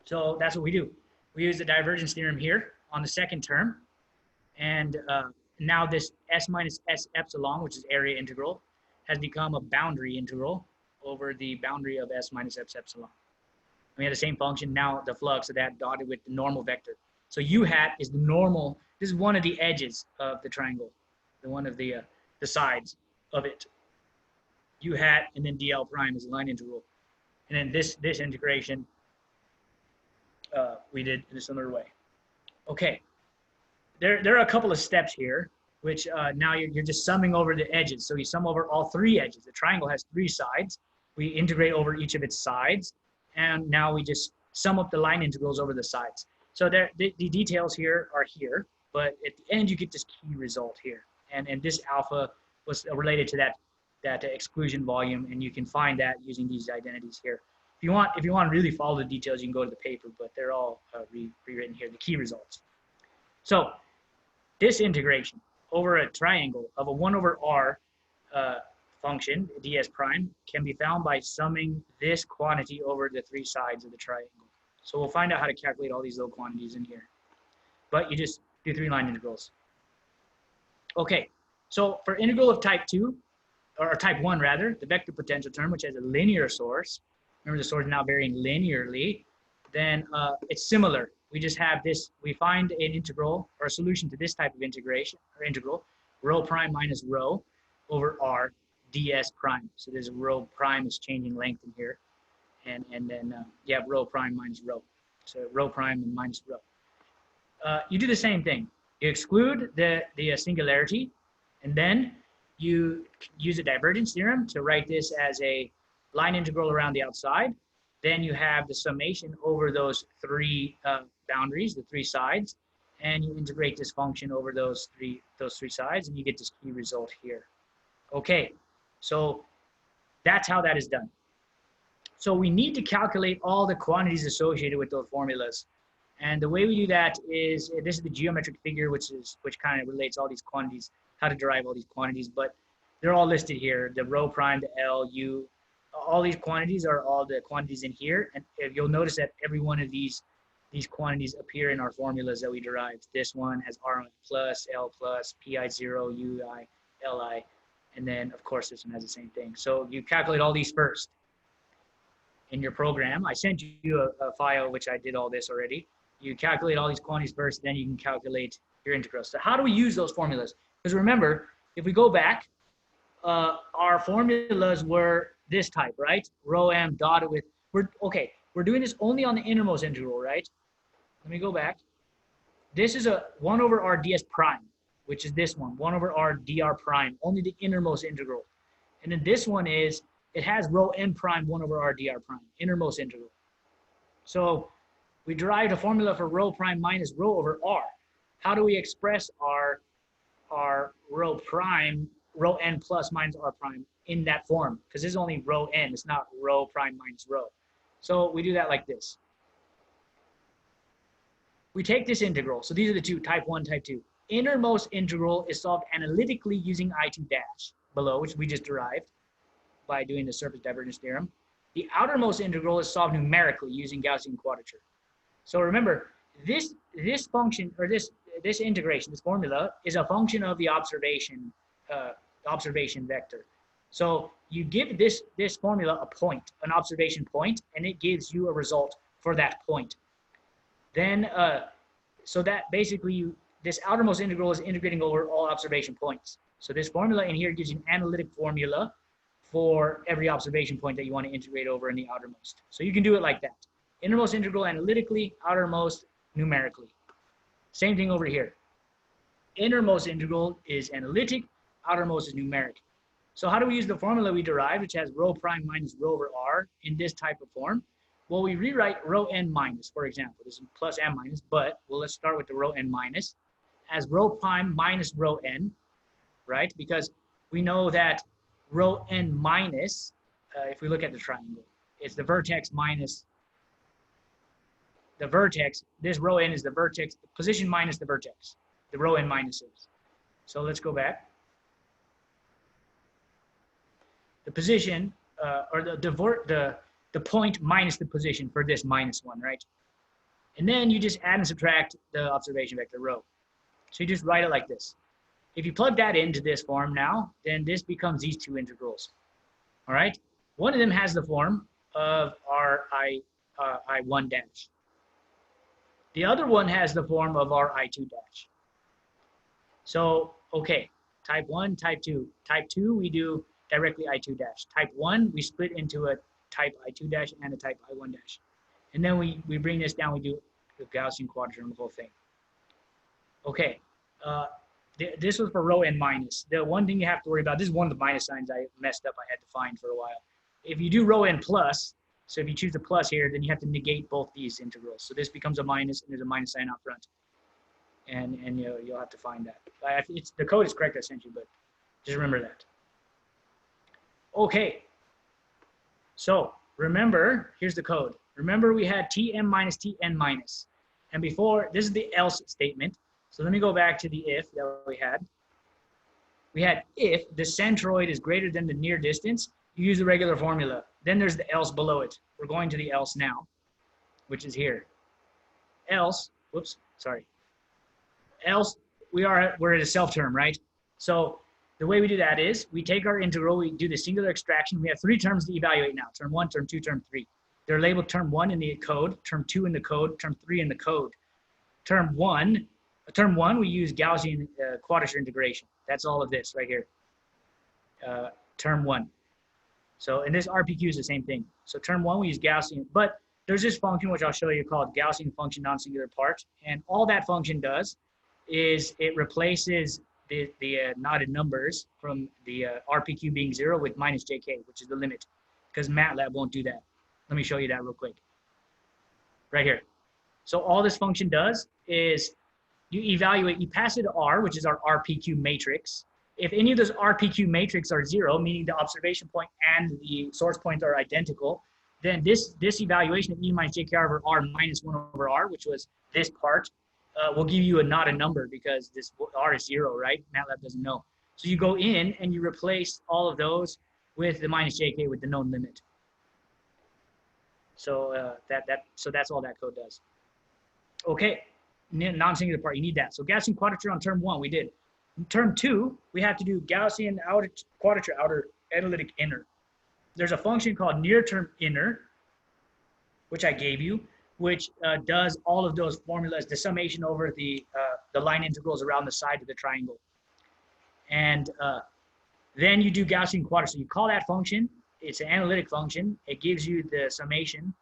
So that's what we do. We use the divergence theorem here on the second term. And now this s minus s epsilon, which is area integral, has become a boundary integral over the boundary of s minus s epsilon. We have the same function. Now the flux of that dotted with the normal vector. So u hat is the normal. This is one of the edges of the triangle, one of the sides of it. U hat, and then dl prime is a line integral. And then this integration we did in a similar way. Okay, there are a couple of steps here, which now you're just summing over the edges. So you sum over all 3 edges. The triangle has 3 sides. We integrate over each of its sides, and now we just sum up the line integrals over the sides. So the details here are here, but at the end you get this key result here, and this alpha was related to that exclusion volume, and you can find that using these identities here. If you want to really follow the details, you can go to the paper, but they're all rewritten here, the key results. So this integration over a triangle of a 1 over r function, ds prime, can be found by summing this quantity over the 3 sides of the triangle. So we'll find out how to calculate all these little quantities in here. But you just do 3 line integrals. Okay, so for integral of type 2, or type 1 rather, the vector potential term, which has a linear source, remember the source is now varying linearly, then it's similar. We just have this, we find an integral or a solution to this type of integration or integral, rho prime minus rho over r ds prime. So there's a rho prime is changing length in here. And then you have rho prime minus rho. So rho prime and minus rho. You do the same thing. You exclude the singularity, and then you use a divergence theorem to write this as a line integral around the outside. Then you have the summation over those 3 boundaries, the 3 sides, and you integrate this function over those three sides, and you get this key result here. Okay, so that's how that is done. So we need to calculate all the quantities associated with those formulas. And the way we do that is, this is the geometric figure, which kind of relates all these quantities, how to derive all these quantities. But they're all listed here. The rho prime, the L, U, all these quantities are all the quantities in here. And if you'll notice that every one of these quantities appear in our formulas that we derived. This one has R plus, L plus, PI0, UI, LI, and then of course this one has the same thing. So you calculate all these first in your program. I sent you a file which I did all this already. You calculate all these quantities first, then you can calculate your integrals. So how do we use those formulas? Because remember, if we go back, our formulas were this type, right? Rho m dotted with, we're doing this only on the innermost integral, right? Let me go back. This is a 1 over r ds prime, which is this one, 1 over r dr prime, only the innermost integral. And then this one is, it has rho n prime 1 over r dr prime, innermost integral. So we derived a formula for rho prime minus rho over r. How do we express our rho prime, rho n plus minus r prime in that form? Because this is only rho n, it's not rho prime minus rho. So we do that like this. We take this integral. So these are the two, type 1, type 2. Innermost integral is solved analytically using I2 dash below, which we just derived by doing the surface divergence theorem. The outermost integral is solved numerically using Gaussian quadrature. So remember, this function, or this integration, this formula, is a function of the observation vector. So you give this formula a point, an observation point, and it gives you a result for that point. Then, so that basically this outermost integral is integrating over all observation points. So this formula in here gives you an analytic formula for every observation point that you want to integrate over in the outermost. So you can do it like that. Innermost integral analytically, outermost numerically. Same thing over here. Innermost integral is analytic, outermost is numeric. So how do we use the formula we derived, which has rho prime minus rho over r in this type of form? Well, we rewrite rho n minus, for example. This is plus m minus, but well, let's start with the rho n minus as rho prime minus rho n, right? Because we know that rho n minus, if we look at the triangle, it's the vertex minus the vertex. This rho n is the vertex, the position minus the vertex, the rho n minuses. So let's go back. The position, or the point minus the position for this minus one, right? And then you just add and subtract the observation vector rho. So you just write it like this. If you plug that into this form now, then this becomes these two integrals. All right? One of them has the form of I1 dash. The other one has the form of I2 dash. So, okay, type 1, type 2. Type 2, we do directly I2 dash. Type 1, we split into a type I2 dash and a type I1 dash. And then we bring this down, we do the Gaussian quadrature and the whole thing. Okay, this was for rho n minus. The one thing you have to worry about, this is one of the minus signs I messed up, I had to find for a while. If you do rho n plus, so if you choose the plus here, then you have to negate both these integrals. So this becomes a minus, and there's a minus sign out front. And you'll have to find that. The code is correct I sent you, but just remember that. Okay, so remember, here's the code. Remember we had Tm minus Tn minus. And before, this is the else statement. So let me go back to the if that we had. We had if the centroid is greater than the near distance, you use the regular formula. Then there's the else below it. We're going to the else now, which is here. Else, whoops, sorry. Else, we're at a self term, right? So the way we do that is we take our integral, we do the singular extraction. We have 3 terms to evaluate now, term 1, term 2, term 3. They're labeled term 1 in the code, term 2 in the code, term 3 in the code. Term 1, we use Gaussian quadrature integration. That's all of this right here. Term 1. So, and this RPQ is the same thing. So term 1, we use Gaussian, but there's this function, which I'll show you, called Gaussian function non-singular part. And all that function does is it replaces the knotted numbers from the RPQ being 0 with minus JK, which is the limit, because MATLAB won't do that. Let me show you that real quick. Right here. So all this function does is you evaluate, you pass it to R, which is our RPQ matrix. If any of those RPQ matrix are 0, meaning the observation point and the source point are identical, then this evaluation of E minus JK over R minus 1 over R, which was this part, will give you not a number because this R is 0, right? MATLAB doesn't know. So you go in and you replace all of those with the minus JK with the known limit. So so that's all that code does. Okay, non-singular part, you need that. So Gaussian quadrature on term 1, we did. In term 2, we have to do Gaussian outer quadrature, outer analytic inner. There's a function called near term inner, which I gave you, which does all of those formulas, the summation over the line integrals around the side of the triangle. And then you do Gaussian quadrature. So you call that function. It's an analytic function. It gives you the summation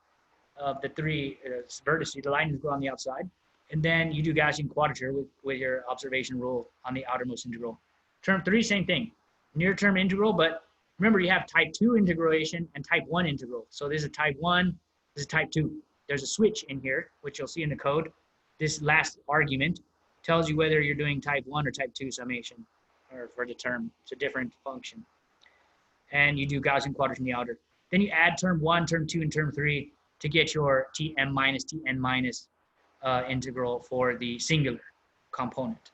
of the three vertices, the line integral on the outside. And then you do Gaussian quadrature with your observation rule on the outermost integral. Term 3, same thing. Near term integral, but remember you have type 2 integration and type 1 integral. So this is type 1, this is type 2. There's a switch in here, which you'll see in the code. This last argument tells you whether you're doing type 1 or type 2 summation, or for the term. It's a different function. And you do Gaussian quadrature in the outer. Then you add term 1, term 2, and term 3 to get your Tm minus, Tn minus integral for the singular component.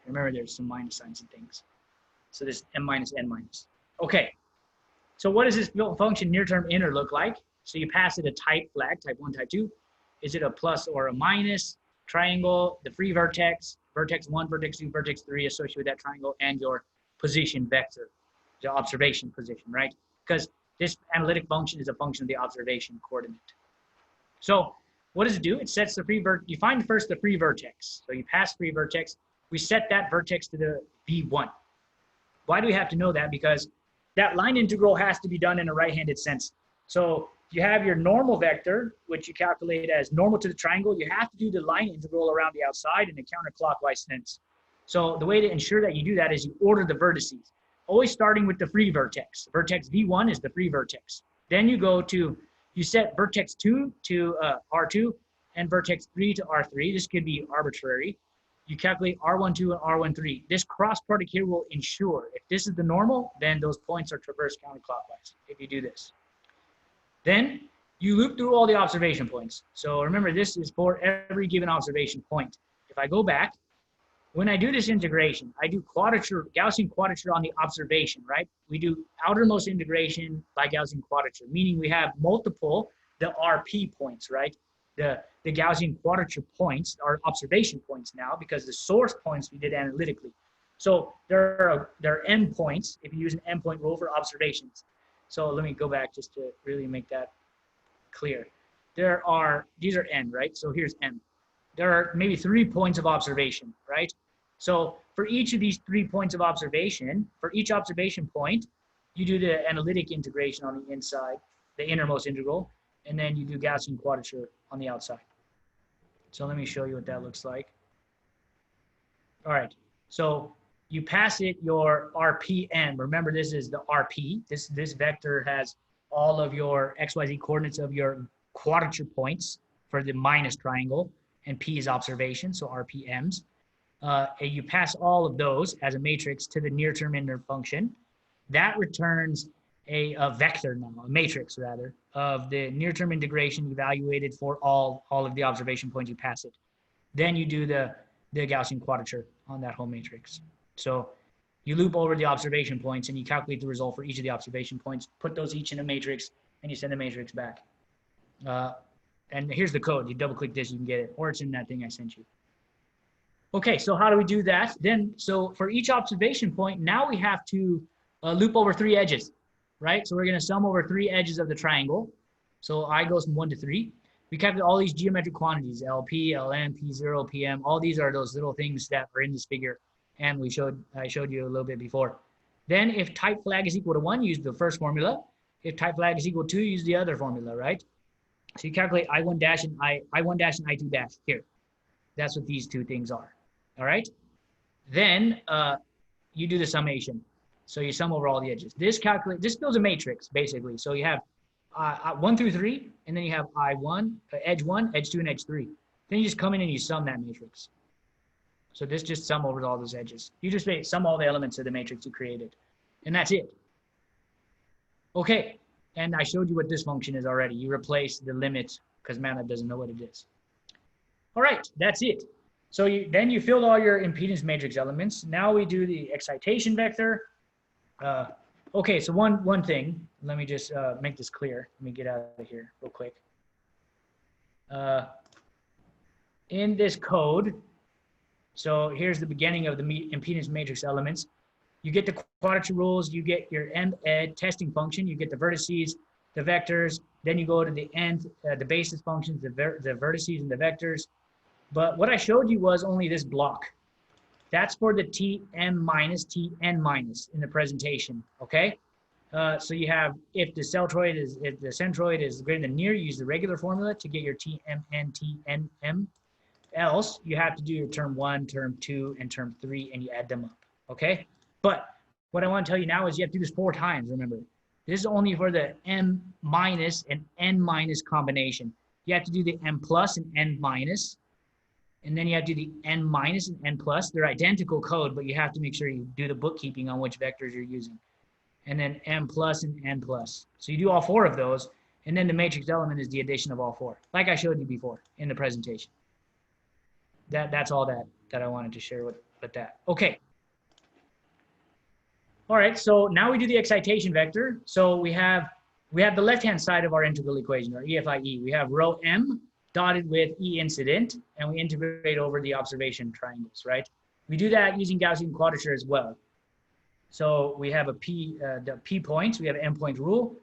Remember, there's some minus signs and things. So this m minus, n minus. Okay, so what does this function near term inner look like? So you pass it a type flag, type 1, type 2. Is it a plus or a minus? Triangle, the free vertex, vertex 1, vertex 2, vertex 3 associated with that triangle, and your position vector, the observation position, right? Because this analytic function is a function of the observation coordinate. So what does it do? It sets the free vertex. You find first the free vertex. So you pass free vertex. We set that vertex to the V1. Why do we have to know that? Because that line integral has to be done in a right-handed sense. So you have your normal vector, which you calculate as normal to the triangle. You have to do the line integral around the outside in a counterclockwise sense. So the way to ensure that you do that is you order the vertices, always starting with the free vertex. Vertex V1 is the free vertex. Then you set vertex 2 to R2 and vertex 3 to R3. This could be arbitrary. You calculate R12 and R13. This cross product here will ensure if this is the normal, then those points are traversed counterclockwise if you do this. Then you loop through all the observation points. So remember, this is for every given observation point. If I go back, when I do this integration, I do quadrature, Gaussian quadrature on the observation, right? We do outermost integration by Gaussian quadrature, meaning we have multiple, the RP points, right? The Gaussian quadrature points are observation points now because the source points we did analytically. So there are n points if you use an n point rule for observations. So let me go back just to really make that clear. These are n, right? So here's n. There are maybe 3 points of observation, right? So for each of these 3 points of observation, for each observation point, you do the analytic integration on the inside, the innermost integral, and then you do Gaussian quadrature on the outside. So let me show you what that looks like. All right, so you pass it your RPN. Remember, this is the RP. This vector has all of your XYZ coordinates of your quadrature points for the minus triangle, and P is observation, so RPMs. And you pass all of those as a matrix to the near-term inner function. That returns a vector now, a matrix rather, of the near-term integration evaluated for all of the observation points you pass it. Then you do the Gaussian quadrature on that whole matrix. So you loop over the observation points and you calculate the result for each of the observation points, put those each in a matrix, and you send the matrix back. And here's the code. You double click this, you can get it, or it's in that thing I sent you. Okay, so how do we do that? Then, so for each observation point, now we have to loop over 3 edges, right? So we're gonna sum over 3 edges of the triangle. So I goes from 1 to 3. We calculate all these geometric quantities, LP, LN, P0, PM. All these are those little things that are in this figure. And I showed you a little bit before. Then if type flag is equal to 1, use the first formula. If type flag is equal to 2, use the other formula, right? So you calculate I1 dash and I1 dash and I2 dash here. That's what these 2 things are, all right? Then you do the summation. So you sum over all the edges. This builds a matrix, basically. So you have 1 through 3, and then you have I1, edge 1, edge 2, and edge 3. Then you just come in and you sum that matrix. So this just sum over all those edges. You just sum all the elements of the matrix you created. And that's it. Okay, and I showed you what this function is already. You replace the limit because MATLAB doesn't know what it is. All right, that's it. So then you filled all your impedance matrix elements. Now we do the excitation vector. Okay, so one thing, let me just make this clear. Let me get out of here real quick. In this code, so here's the beginning of the impedance matrix elements. You get the quadrature rules, you get your end testing function, you get the vertices, the vectors, then you go to the end, the basis functions, the vertices and the vectors. But what I showed you was only this block. That's for the Tm minus, Tn minus in the presentation, okay? So you have, if the centroid is greater than near, you use the regular formula to get your Tmn, Tnm. Else, you have to do your term 1, term 2, and term 3, and you add them up, okay? But what I want to tell you now is you have to do this 4 times, remember. This is only for the m minus and n minus combination. You have to do the m plus and n minus, and then you have to do the n minus and n plus. They're identical code, but you have to make sure you do the bookkeeping on which vectors you're using. And then m plus and n plus. So you do all 4 of those, and then the matrix element is the addition of all 4, like I showed you before in the presentation. That's all that I wanted to share with that. Okay. All right, so now we do the excitation vector. So we have the left-hand side of our integral equation, our EFIE. We have rho m dotted with E incident, and we integrate over the observation triangles, right? We do that using Gaussian quadrature as well. So we have the P points, we have an M point rule.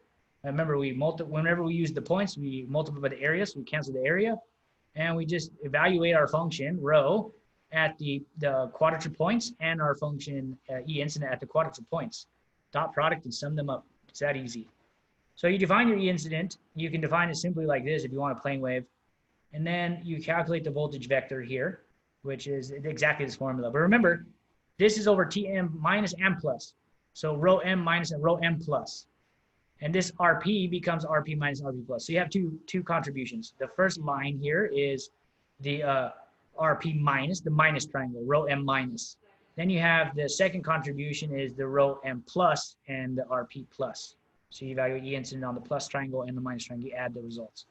Remember, whenever we use the points, we multiply by the area, so we cancel the area. And we just evaluate our function, rho, at the quadrature points and our function E incident at the quadrature points. Dot product and sum them up. It's that easy. So you define your E incident. You can define it simply like this if you want a plane wave. And then you calculate the voltage vector here, which is exactly this formula. But remember, this is over Tm minus m plus. So rho m minus and rho m plus. And this RP becomes RP minus RP plus. So you have two contributions. The first line here is the RP minus, the minus triangle, rho m minus. Then you have the second contribution is the rho m plus and the RP plus. So you evaluate E incident on the plus triangle and the minus triangle, you add the results.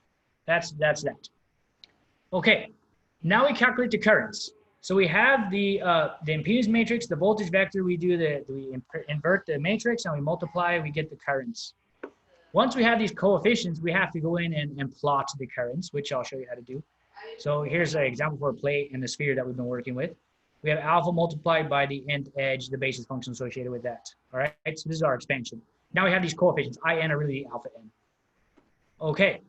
That's that. Okay, now we calculate the currents. So we have the impedance matrix, the voltage vector, we invert the matrix and we multiply, we get the currents. Once we have these coefficients, we have to go in and plot the currents, which I'll show you how to do. So here's an example for a plate and a sphere that we've been working with. We have alpha multiplied by the nth edge, the basis function associated with that. All right, so this is our expansion. Now we have these coefficients, In are really alpha n. Okay,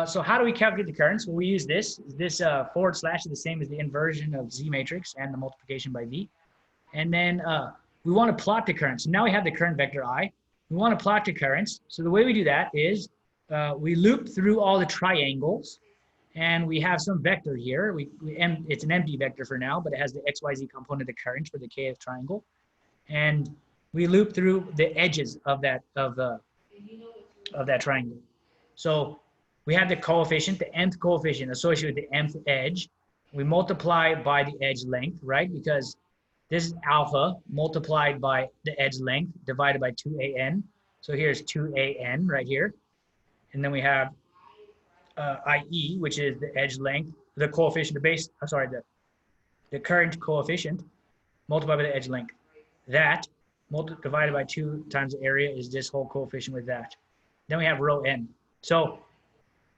so how do we calculate the currents? Well, we use this. This forward slash is the same as the inversion of Z matrix and the multiplication by V. And then we want to plot the currents. So now we have the current vector I. We want to plot the currents. So the way we do that is we loop through all the triangles and we have some vector here. It's an empty vector for now, but it has the XYZ component of the current for the kth triangle. And we loop through the edges of that triangle. So we have the coefficient, the nth coefficient associated with the nth edge. We multiply by the edge length, right? Because this is alpha multiplied by the edge length divided by 2an. So here's 2an right here. And then we have IE, which is the edge length, the coefficient, the current coefficient multiplied by the edge length. That divided by 2 times the area is this whole coefficient with that. Then we have rho n. So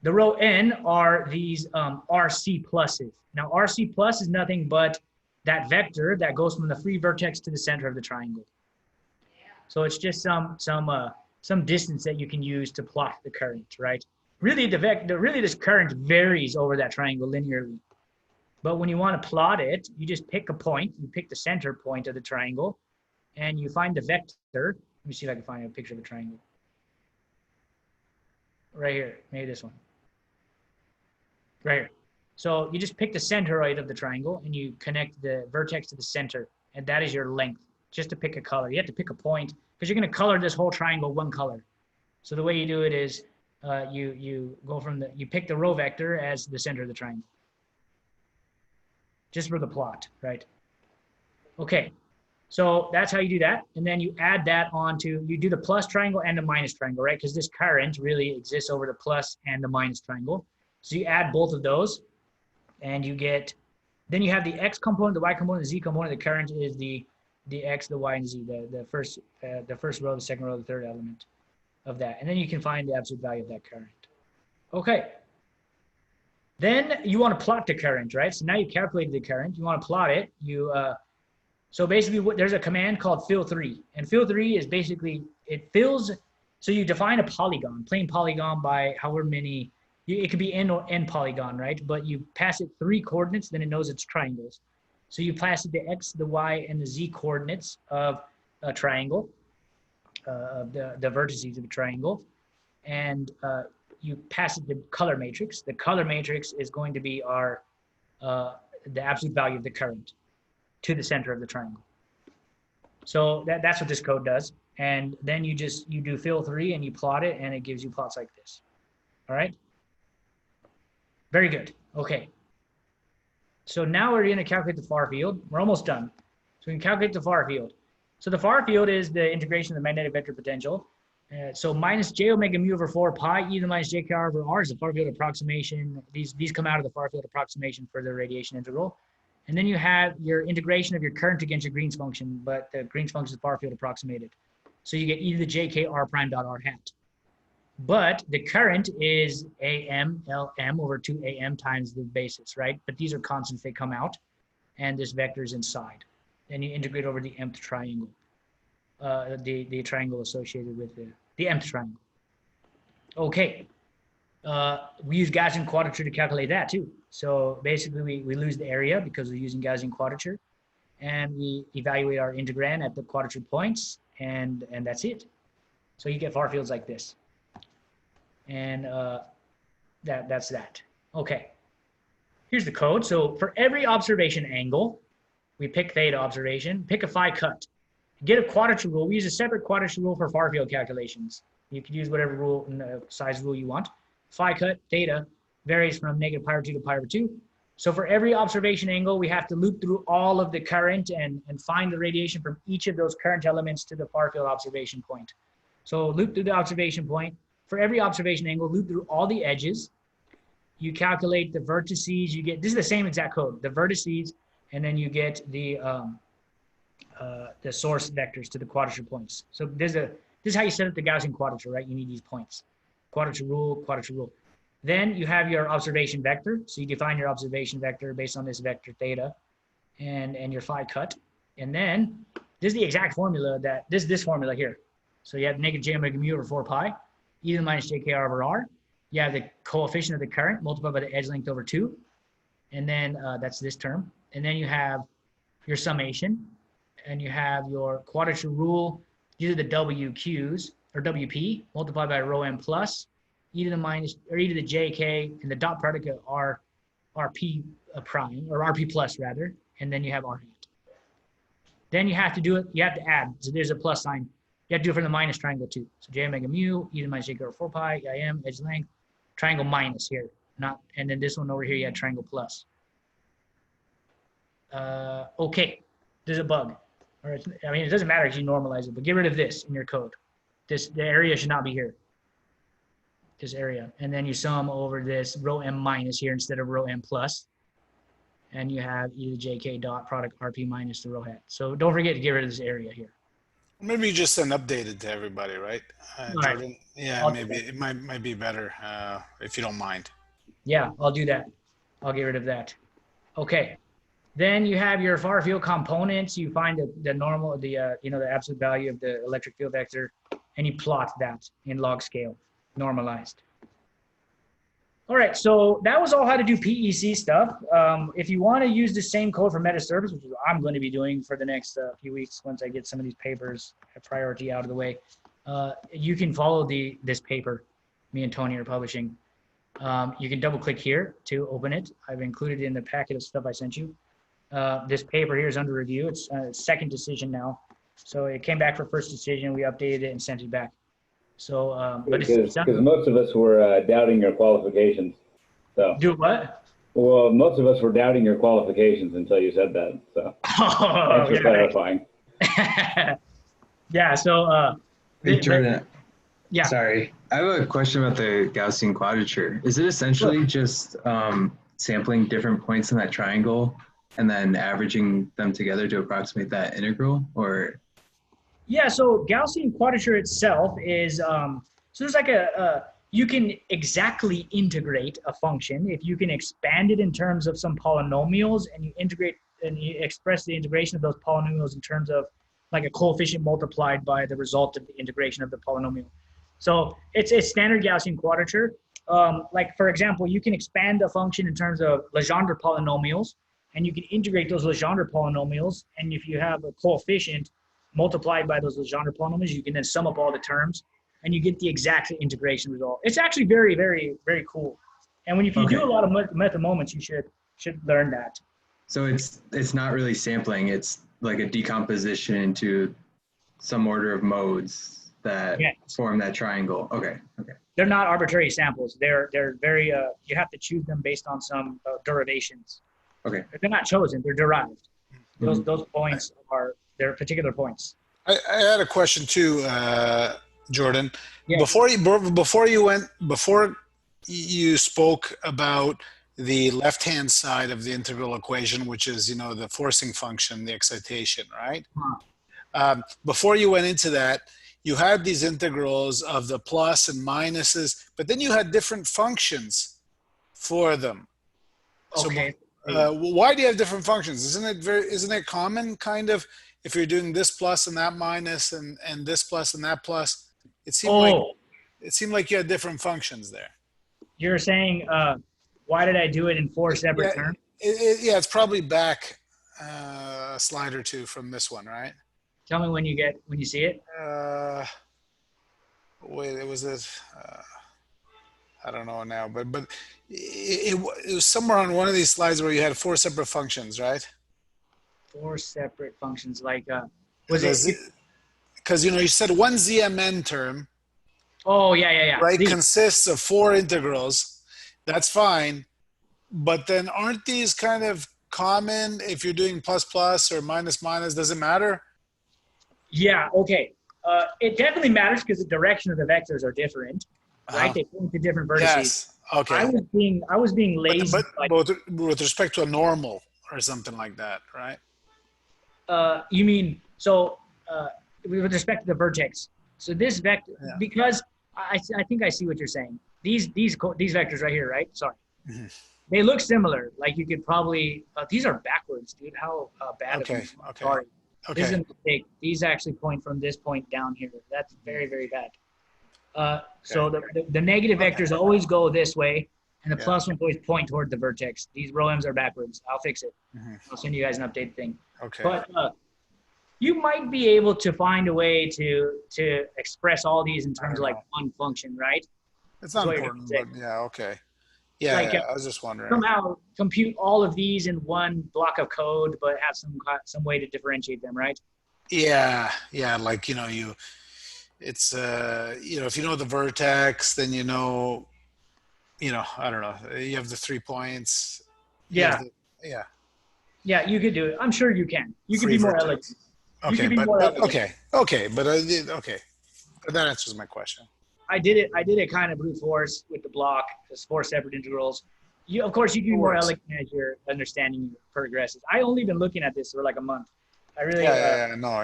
the rho n are these RC pluses. Now RC plus is nothing but that vector that goes from the free vertex to the center of the triangle. So it's just some distance that you can use to plot the current, right? Really, this current varies over that triangle linearly. But when you want to plot it, you just pick a point. You pick the center point of the triangle, and you find the vector. Let me see if I can find a picture of a triangle. Right here, maybe this one. Right here. So you just pick the centroid of the triangle and you connect the vertex to the center, and that is your length, just to pick a color. You have to pick a point because you're going to color this whole triangle one color. So the way you do it is you pick the rho vector as the center of the triangle, just for the plot, right? Okay, so that's how you do that. And then you add that onto, you do the plus triangle and the minus triangle, right? Because this current really exists over the plus and the minus triangle. So you add both of those and you get Then you have the X component, the Y component, the Z component. The current is the X, the Y, and Z, the first row, the second row, the third element of that. And then you can find the absolute value of that current. Okay. Then you want to plot the current, right? So now you calculated the current. You want to plot it. So basically, there's a command called fill3. And fill3 is basically, it fills, so you define a polygon, plain polygon by however many, it could be n or n polygon, right? But you pass it 3 coordinates, then it knows it's triangles. So you pass it the X, the Y, and the Z coordinates of a triangle, the vertices of a triangle. And you pass it the color matrix. The color matrix is going to be the absolute value of the current to the center of the triangle. So that's what this code does. And then you do fill3 and you plot it, and it gives you plots like this. All right. Very good. Okay. So now we're going to calculate the far field. We're almost done. So we can calculate the far field. So the far field is the integration of the magnetic vector potential. So minus j omega mu over 4 pi e to the minus j k r over r is the far field approximation. These come out of the far field approximation for the radiation integral. And then you have your integration of your current against your Green's function, but the Green's function is far field approximated. So you get e to the j k r prime dot r hat. But the current is am lm over 2 am times the basis, right? But these are constants, they come out, and this vector is inside. And you integrate over the mth triangle, the triangle associated with the mth triangle. Okay, we use Gaussian quadrature to calculate that too. So basically we lose the area because we're using Gaussian quadrature, and we evaluate our integrand at the quadrature points, and that's it. So you get far fields like this. And that's that. Okay, here's the code. So for every observation angle, we pick theta observation, pick a phi cut, get a quadrature rule. We use a separate quadrature rule for far field calculations. You can use whatever rule, size rule you want. Phi cut theta varies from negative pi over 2 to pi over 2. So for every observation angle, we have to loop through all of the current and find the radiation from each of those current elements to the far field observation point. So loop through the observation point. For every observation angle, loop through all the edges. You calculate the vertices. You get, this is the same exact code, the vertices, and then you get the source vectors to the quadrature points. So this is how you set up the Gaussian quadrature, right? You need these points. Quadrature rule, quadrature rule. Then you have your observation vector. So you define your observation vector based on this vector theta and your phi cut. And then this is the exact formula that, this formula here. So you have negative j omega mu over 4 pi, e to the minus j k r over r. You have the coefficient of the current multiplied by the edge length over 2. And then that's this term. And then you have your summation. And you have your quadrature rule. These are the WQs, or WP, multiplied by rho m plus, e to the minus, or e to the jk, and the dot product of rp prime, or rp plus rather, and then you have r hat. Then you have to do it, you have to add, so there's a plus sign. You have to do it for the minus triangle too. So j omega mu, e to the minus jk over 4 pi, im, edge length, triangle minus here, not, and then this one over here, you have triangle plus. Okay, there's a bug. Or it's, I mean, it doesn't matter if you normalize it, but get rid of this in your code. The area should not be here. This area. And then you sum over this rho m minus here instead of rho m plus. And you have e to the jk dot product rp minus the rho hat. So don't forget to get rid of this area here. Maybe just send updated to everybody, right? Right. Yeah, maybe it might be better if you don't mind. Yeah, I'll do that. I'll get rid of that. Okay. Then you have your far field components. You find the normal, the absolute value of the electric field vector, and you plot that in log scale, normalized. All right, so that was all how to do PEC stuff. If you want to use the same code for Metasurface, which is what I'm going to be doing for the next few weeks once I get some of these papers priority out of the way, you can follow this paper me and Tony are publishing. You can double click here to open it. I've included it in the packet of stuff I sent you. This paper here is under review. It's second decision now. So it came back for first decision. We updated it and sent it back. So, but because most of us were doubting your qualifications. So do what? Well, most of us were doubting your qualifications until you said that. So thanks for clarifying. Yeah. So, hey, Jordan. Yeah. Sorry, I have a question about the Gaussian quadrature. Is it essentially just sampling different points in that triangle and then averaging them together to approximate that integral, or? Yeah, so Gaussian quadrature itself is, so there's like you can exactly integrate a function if you can expand it in terms of some polynomials, and you integrate and you express the integration of those polynomials in terms of like a coefficient multiplied by the result of the integration of the polynomial. So it's a standard Gaussian quadrature. Like for example, you can expand a function in terms of Legendre polynomials, and you can integrate those Legendre polynomials, and if you have a coefficient multiplied by those Legendre polynomials, you can then sum up all the terms, and you get the exact integration result. It's actually very, very, very cool. And when if you do a lot of method moments, you should learn that. So it's not really sampling. It's like a decomposition into some order of modes that form that triangle. Okay. Okay. They're not arbitrary samples. They're very you have to choose them based on some derivations. Okay. They're not chosen. They're derived. Those points are their particular points. I had a question too, Jordan. Yeah. Before you spoke about the left-hand side of the integral equation, which is, the forcing function, the excitation, right? Before you went into that, you had these integrals of the plus and minuses, but then you had different functions for them. Okay. So, why do you have different functions? Isn't it common kind of if you're doing this plus and that minus and this plus and that plus? It seemed like you had different functions there. You're saying, why did I do it in 4 separate terms? It's probably back a slide or two from this one, right? Tell me when you see it. Wait, it was this. I don't know now, but it was somewhere on one of these slides where you had 4 separate functions, right? 4 separate functions, like was it? Because you said one ZMN term. Oh yeah. Right, consists of 4 integrals. That's fine, but then aren't these kind of common if you're doing plus plus or minus minus? Does it matter? Yeah. Okay. It definitely matters because the direction of the vectors are different, right? They point to different vertices. Yes. Okay. I was being lazy. But with respect to a normal or something like that, right? You mean so with respect to the vertex? So this vector, because I think I see what you're saying. These vectors right here, right? Sorry. Mm-hmm. They look similar. Like you could probably, these are backwards, dude. How bad of me. Sorry. Okay. This is a mistake. These actually point from this point down here. That's very, very bad. So the negative vectors always go this way, and the plus ones always point toward the vertex. These rho m's are backwards. I'll fix it. Mm-hmm. I'll send you guys an updated thing. Okay. But you might be able to find a way to express all these in terms of like one function, right? It's not important, but yeah, okay. Yeah, like, I was just wondering. Somehow compute all of these in one block of code, but have some way to differentiate them, right? Yeah, like, it's, if you know the vertex, then I don't know, you have the 3 points. Yeah. Yeah, you could do it. I'm sure you can. You could be more elegant. Okay, but that answers my question. I did it kind of brute force with the block. There's 4 separate integrals. Of course, you can be more elegant as your understanding progresses. I only been looking at this for like a month. I really I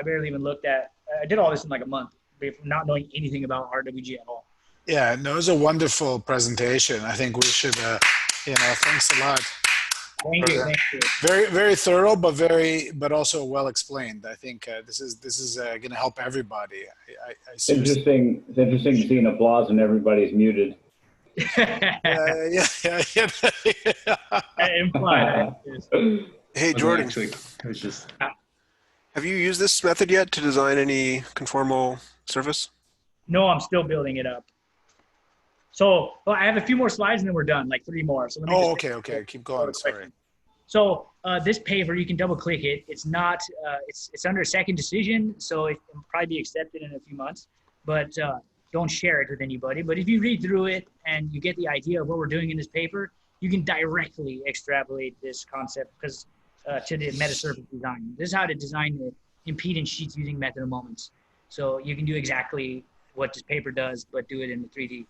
barely even looked at. I did all this in like a month, not knowing anything about RWG at all. Yeah, no, it was a wonderful presentation. I think we should, thanks a lot. Thank you. Very, very thorough, but also well explained. I think this is going to help everybody. It's interesting to see an applause and everybody's muted. Yeah. Implied. Hey, Jordan. Have you used this method yet to design any conformal surface? No, I'm still building it up. So I have a few more slides and then we're done, like 3 more. So okay. Keep going. Sorry. So this paper, you can double click it. It's not, it's under second decision. So it will probably be accepted in a few months, but don't share it with anybody. But if you read through it and you get the idea of what we're doing in this paper, you can directly extrapolate this concept because to the metasurface design. This is how to design the impedance sheets using method of moments. So you can do exactly what this paper does, but do it in the 3D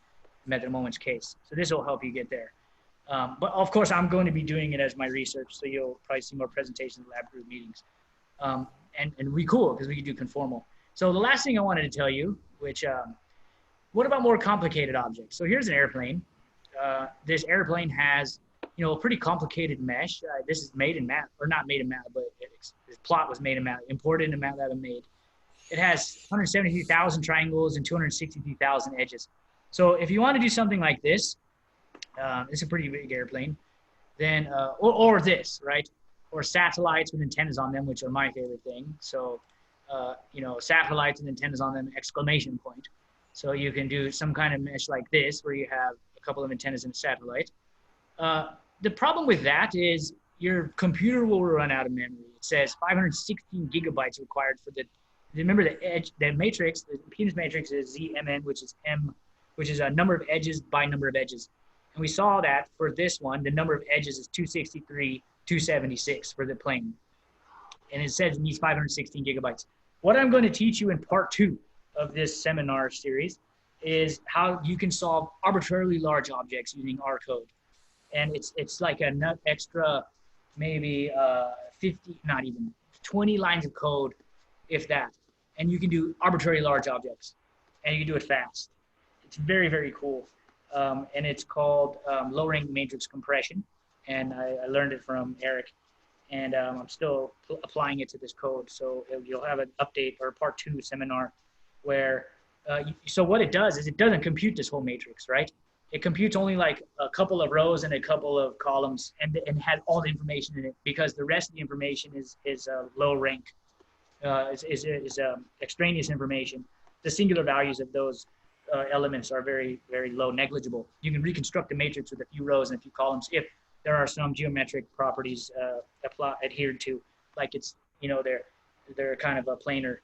method of moments case. So this will help you get there. But of course, I'm going to be doing it as my research, so you'll probably see more presentations, lab group meetings. And we cool, because we can do conformal. So the last thing I wanted to tell you, which, what about more complicated objects? So here's an airplane. This airplane has, you know, a pretty complicated mesh. This is made in Mat, or not made in Mat, but this plot was made in Mat, imported into MATLAB and made. It has 173,000 triangles and 263,000 edges. So if you want to do something like this, it's a pretty big airplane, then, or this, right? Or satellites with antennas on them, which are my favorite thing. So, you know, satellites with antennas on them, exclamation point. So you can do some kind of mesh like this, where you have a couple of antennas in a satellite. The problem with that is your computer will run out of memory. It says 516 gigabytes required for the, remember the edge, the matrix, the impedance matrix is ZMN, which is M, which is a number of edges by number of edges. And we saw that for this one, the number of edges is 263, 276 for the plane. And it says it needs 516 gigabytes. What I'm going to teach you in part 2 of this seminar series is how you can solve arbitrarily large objects using R code. And it's like a extra, maybe 50, not even 20 lines of code, if that. And you can do arbitrarily large objects, and you can do it fast. It's very, very cool. And it's called lowering matrix compression. And I learned it from Eric. And I'm still applying it to this code. So you'll have an update or part 2 seminar where, so what it does is it doesn't compute this whole matrix, right? It computes only like a couple of rows and a couple of columns and has all the information in it, because the rest of the information is low rank, is extraneous information. The singular values of those elements are very, very low, negligible. You can reconstruct the matrix with a few rows and a few columns if there are some geometric properties adhered to, like it's, you know, they're kind of a planar.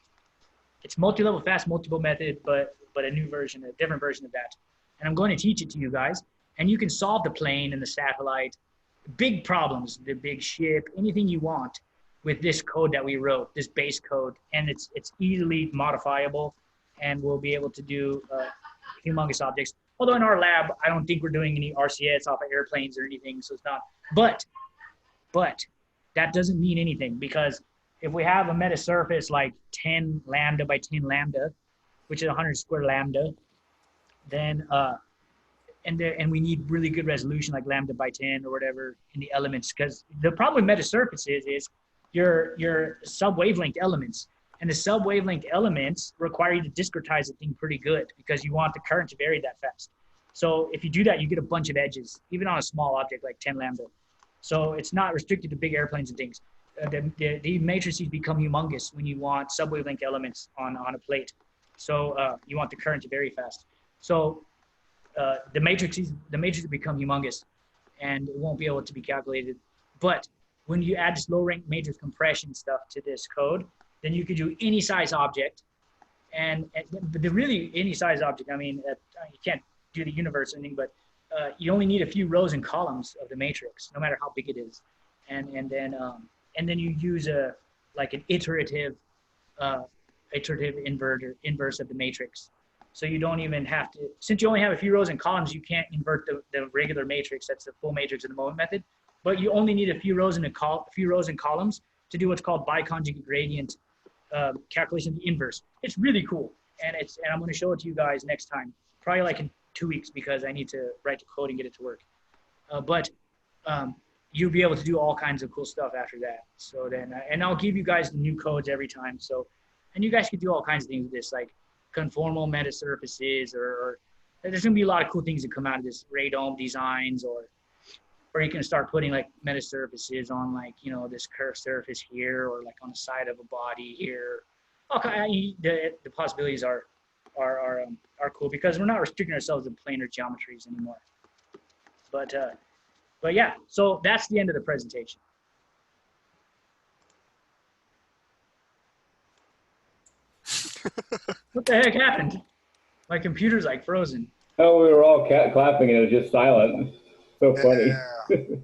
It's multi-level fast multiple method, but a new version, a different version of that. And I'm going to teach it to you guys, and you can solve the plane and the satellite, big problems, the big ship, anything you want with this code that we wrote, this base code, and it's easily modifiable, and we'll be able to do humongous objects. Although in our lab, I don't think we're doing any RCS off of airplanes or anything, so it's not. But that doesn't mean anything, because if we have a metasurface like 10 lambda by 10 lambda, which is 100 square lambda, then and we need really good resolution like lambda by 10 or whatever in the elements, because the problem with metasurfaces is your sub-wavelength elements. And the sub-wavelength elements require you to discretize the thing pretty good, because you want the current to vary that fast. So if you do that, you get a bunch of edges, even on a small object like 10 lambda. So it's not restricted to big airplanes and things. The matrices become humongous when you want sub-wavelength elements on a plate. So you want the current to vary fast. So the matrices become humongous, and it won't be able to be calculated. But when you add this low-rank matrix compression stuff to this code, then you could do any size object, and really any size object. I mean, you can't do the universe or anything, but you only need a few rows and columns of the matrix, no matter how big it is, and then you use like an iterative inverse of the matrix. So you don't even have to, since you only have a few rows and columns, you can't invert the regular matrix. That's the full matrix of the moment method. But you only need a few rows and columns to do what's called biconjugate gradient calculation of the inverse. It's really cool, and I'm going to show it to you guys next time, probably like in 2 weeks, because I need to write the code and get it to work. But you'll be able to do all kinds of cool stuff after that. So then, and I'll give you guys the new codes every time. So, and you guys can do all kinds of things with this, like conformal metasurfaces, or there's going to be a lot of cool things that come out of this radome designs, or you can start putting like metasurfaces on, like, you know, this curved surface here, or like on the side of a body here. Okay, the possibilities are cool, because we're not restricting ourselves to planar geometries anymore. But yeah, so that's the end of the presentation. What the heck happened? My computer's like frozen. Oh, we were all clapping and it was just silent. So funny. Yeah.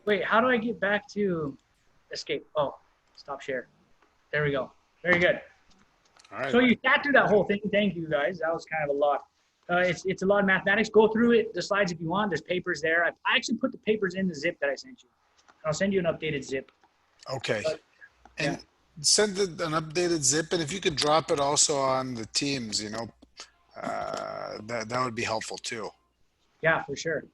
Wait, how do I get back to escape? Oh, stop share. There we go. Very good. All right. So you sat through that whole thing. Thank you guys. That was kind of a lot. It's a lot of mathematics. Go through it, the slides if you want. There's papers there. I actually put the papers in the zip that I sent you. I'll send you an updated zip. Okay. And yeah. send an updated zip, and if you could drop it also on the Teams, you know, that would be helpful too. Yeah, for sure.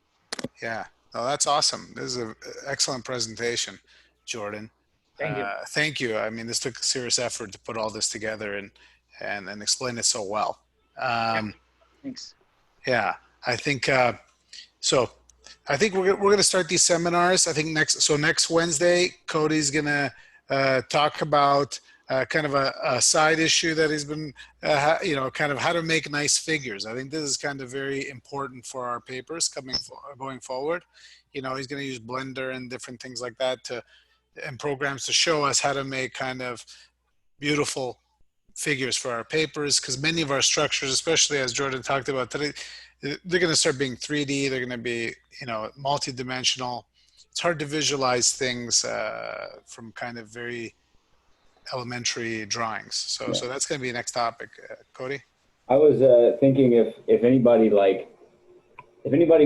Yeah. No, that's awesome. This is an excellent presentation, Jordan. Thank you. Thank you. I mean, this took serious effort to put all this together and explain it so well. Thanks. Yeah, I think so. I think we're going to start these seminars. I think next Wednesday, Cody's going to talk about kind of a side issue that he's been, kind of how to make nice figures. I think this is kind of very important for our papers going forward. You know, he's going to use Blender and different things like that and programs to show us how to make kind of beautiful figures for our papers, because many of our structures, especially as Jordan talked about today, they're going to start being 3D. They're going to be, multi-dimensional. It's hard to visualize things from kind of very elementary drawings. So that's going to be the next topic. Cody? I was thinking if anybody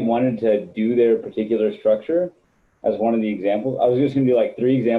wanted to do their particular structure as one of the examples, I was just going to do like 3 examples.